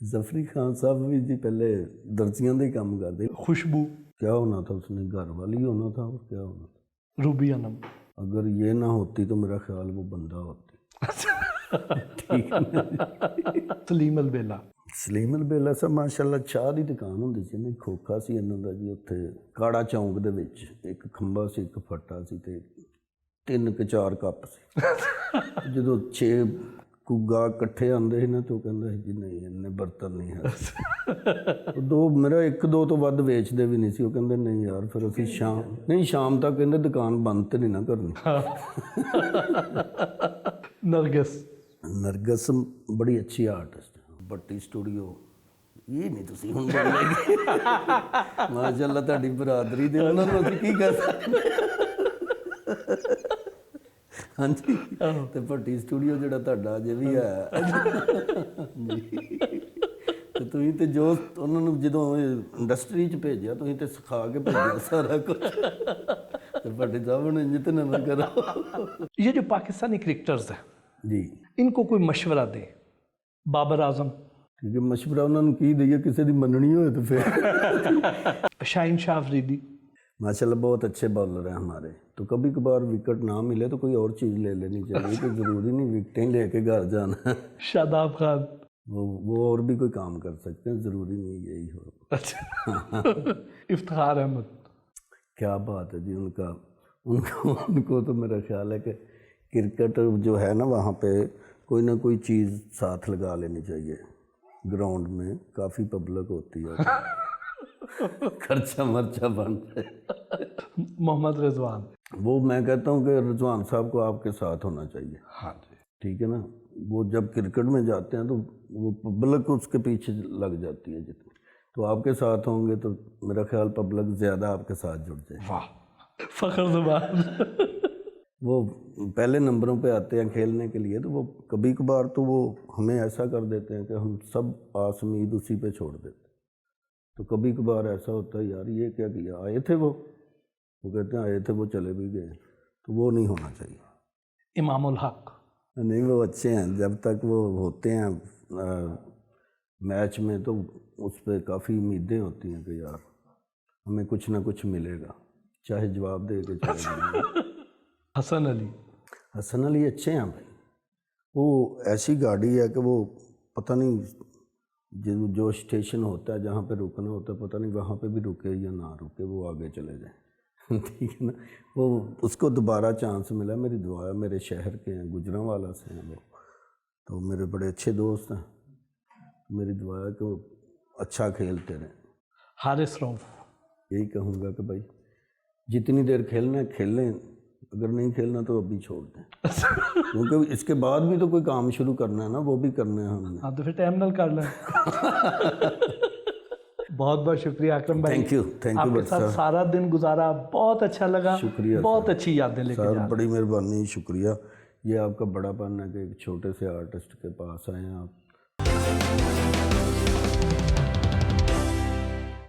[SPEAKER 2] ظفری خان صاحب بھی جی پہلے درزیاں کا ہی کام کرتے.
[SPEAKER 3] خوشبو,
[SPEAKER 2] کیا ہونا تھا اس نے, گھر والی ہونا تھا, اور کیا ہونا تھا.
[SPEAKER 3] روبی انم,
[SPEAKER 2] اگر یہ نہ ہوتی تو میرا خیال وہ بندہ ہوتی. ٹھیک ہے.
[SPEAKER 3] سلیم البیلا,
[SPEAKER 2] سلیم البیلا صاحب ماشاءاللہ چاہ دی دکان ہوندی سی نا, کھوکھا سی انہاں دا جی اتھے کاڑا چونک دے وچ, ایک کھمبا سی, ایک پھٹا سی تے 3 کہ 4 کپ سی. جدوں 6 گاہ کٹھے آندے سی نا تو کہندا سی جی نہیں انہیں برتن نہیں ہے. دو میرا 1-2 تو ود ویچدے بھی نہیں سی. وہ کہندے نہیں یار پھر اسی شام تک کہندے دکان بند تے نہیں نہ کرنی. نرگس بڑی اچھی آرٹسٹ ہے. بٹی اسٹوڈیو یہ نہیں تسی ہن بولے گی ماشاء اللہ تہاڈی برادری دے انہاں نوں اسی کی کر سکتے. ہاں جی, تے بٹی اسٹوڈیو جڑا تہاڈا اجے بھی ہے جی. تے تسی تے جو انہاں نوں جدوں انڈسٹری چ بھیجیا تسی تے سکھا کے بھیجیا سارا کچھ. تے بٹی صاحب نے انج تے نہ کرو.
[SPEAKER 3] یہ جو پاکستانی کرکٹرز ہیں
[SPEAKER 2] جی,
[SPEAKER 3] ان کو کوئی مشورہ دے. بابر اعظم,
[SPEAKER 2] کیونکہ مشورہ انہوں نے کی دئیے, کسی دی مننی ہوئے تو پھر.
[SPEAKER 3] شاہین شاہ افریدی,
[SPEAKER 2] ماشاءاللہ بہت اچھے بالر ہیں ہمارے. تو کبھی کبھار وکٹ نہ ملے تو کوئی اور چیز لے لینی چاہیے, تو ضروری نہیں وکٹیں لے کے گھر جانا.
[SPEAKER 3] شاداب خان,
[SPEAKER 2] وہ اور بھی کوئی کام کر سکتے ہیں, ضروری نہیں یہی ہو.
[SPEAKER 3] اچھا. افتخار احمد,
[SPEAKER 2] کیا بات ہے جی. ان کو تو میرا خیال ہے کہ کرکٹ جو ہے نا وہاں پہ کوئی نہ کوئی چیز ساتھ لگا لینی چاہیے. گراؤنڈ میں کافی پبلک ہوتی ہے, خرچہ مرچہ بنتا ہے.
[SPEAKER 3] محمد رضوان,
[SPEAKER 2] وہ میں کہتا ہوں کہ رضوان صاحب کو آپ کے ساتھ ہونا چاہیے.
[SPEAKER 3] ہاں جی,
[SPEAKER 2] ٹھیک ہے نا. وہ جب کرکٹ میں جاتے ہیں تو وہ پبلک اس کے پیچھے لگ جاتی ہے جتنی, تو آپ کے ساتھ ہوں گے تو میرا خیال پبلک زیادہ آپ کے ساتھ جڑ جائے.
[SPEAKER 3] واہ. فخر زمان,
[SPEAKER 2] وہ پہلے نمبروں پہ آتے ہیں کھیلنے کے لیے, تو وہ کبھی کبھار تو وہ ہمیں ایسا کر دیتے ہیں کہ ہم سب آس امید اسی پہ چھوڑ دیتے ہیں. تو کبھی کبھار ایسا ہوتا ہے یار یہ کیا کیا, آئے تھے وہ کہتے ہیں آئے تھے وہ چلے بھی گئے. تو وہ نہیں ہونا چاہیے.
[SPEAKER 3] امام الحق,
[SPEAKER 2] نہیں وہ اچھے ہیں, جب تک وہ ہوتے ہیں میچ میں تو اس پہ کافی امیدیں ہوتی ہیں کہ یار ہمیں کچھ نہ کچھ ملے گا, چاہے جواب دے کے چلے.
[SPEAKER 3] حسن علی,
[SPEAKER 2] حسن علی اچھے ہیں بھائی. وہ ایسی گاڑی ہے کہ وہ پتہ نہیں جو اسٹیشن ہوتا ہے جہاں پہ رکنا ہوتا ہے پتہ نہیں وہاں پہ بھی رکے یا نہ رکے, وہ آگے چلے جائیں. ٹھیک ہے نا. وہ اس کو دوبارہ چانس ملا. میری دعا ہے, میرے شہر کے ہیں, گجرانوالا سے ہیں وہ, تو میرے بڑے اچھے دوست ہیں. میری دعا ہے کہ وہ اچھا کھیلتے رہیں.
[SPEAKER 3] حارث روف,
[SPEAKER 2] یہی کہوں گا کہ بھائی جتنی دیر کھیلنا ہے کھیل لیں, اگر نہیں کھیلنا تو ابھی چھوڑ دیں, کیونکہ اس کے بعد بھی تو کوئی کام شروع کرنا ہے نا, وہ بھی کرنا ہے ہم نے.
[SPEAKER 3] ہاں تو پھر ٹائم نل کر لیں. بہت بہت شکریہ اکرم بھائی,
[SPEAKER 2] تھینک یو
[SPEAKER 3] آپ کے ساتھ سارا دن گزارا, بہت اچھا لگا.
[SPEAKER 2] شکریہ,
[SPEAKER 3] بہت اچھی یادیں لے کے
[SPEAKER 2] سر, بڑی مہربانی, شکریہ. یہ آپ کا بڑا پن ہے کہ ایک چھوٹے سے آرٹسٹ کے پاس آئے ہیں آپ.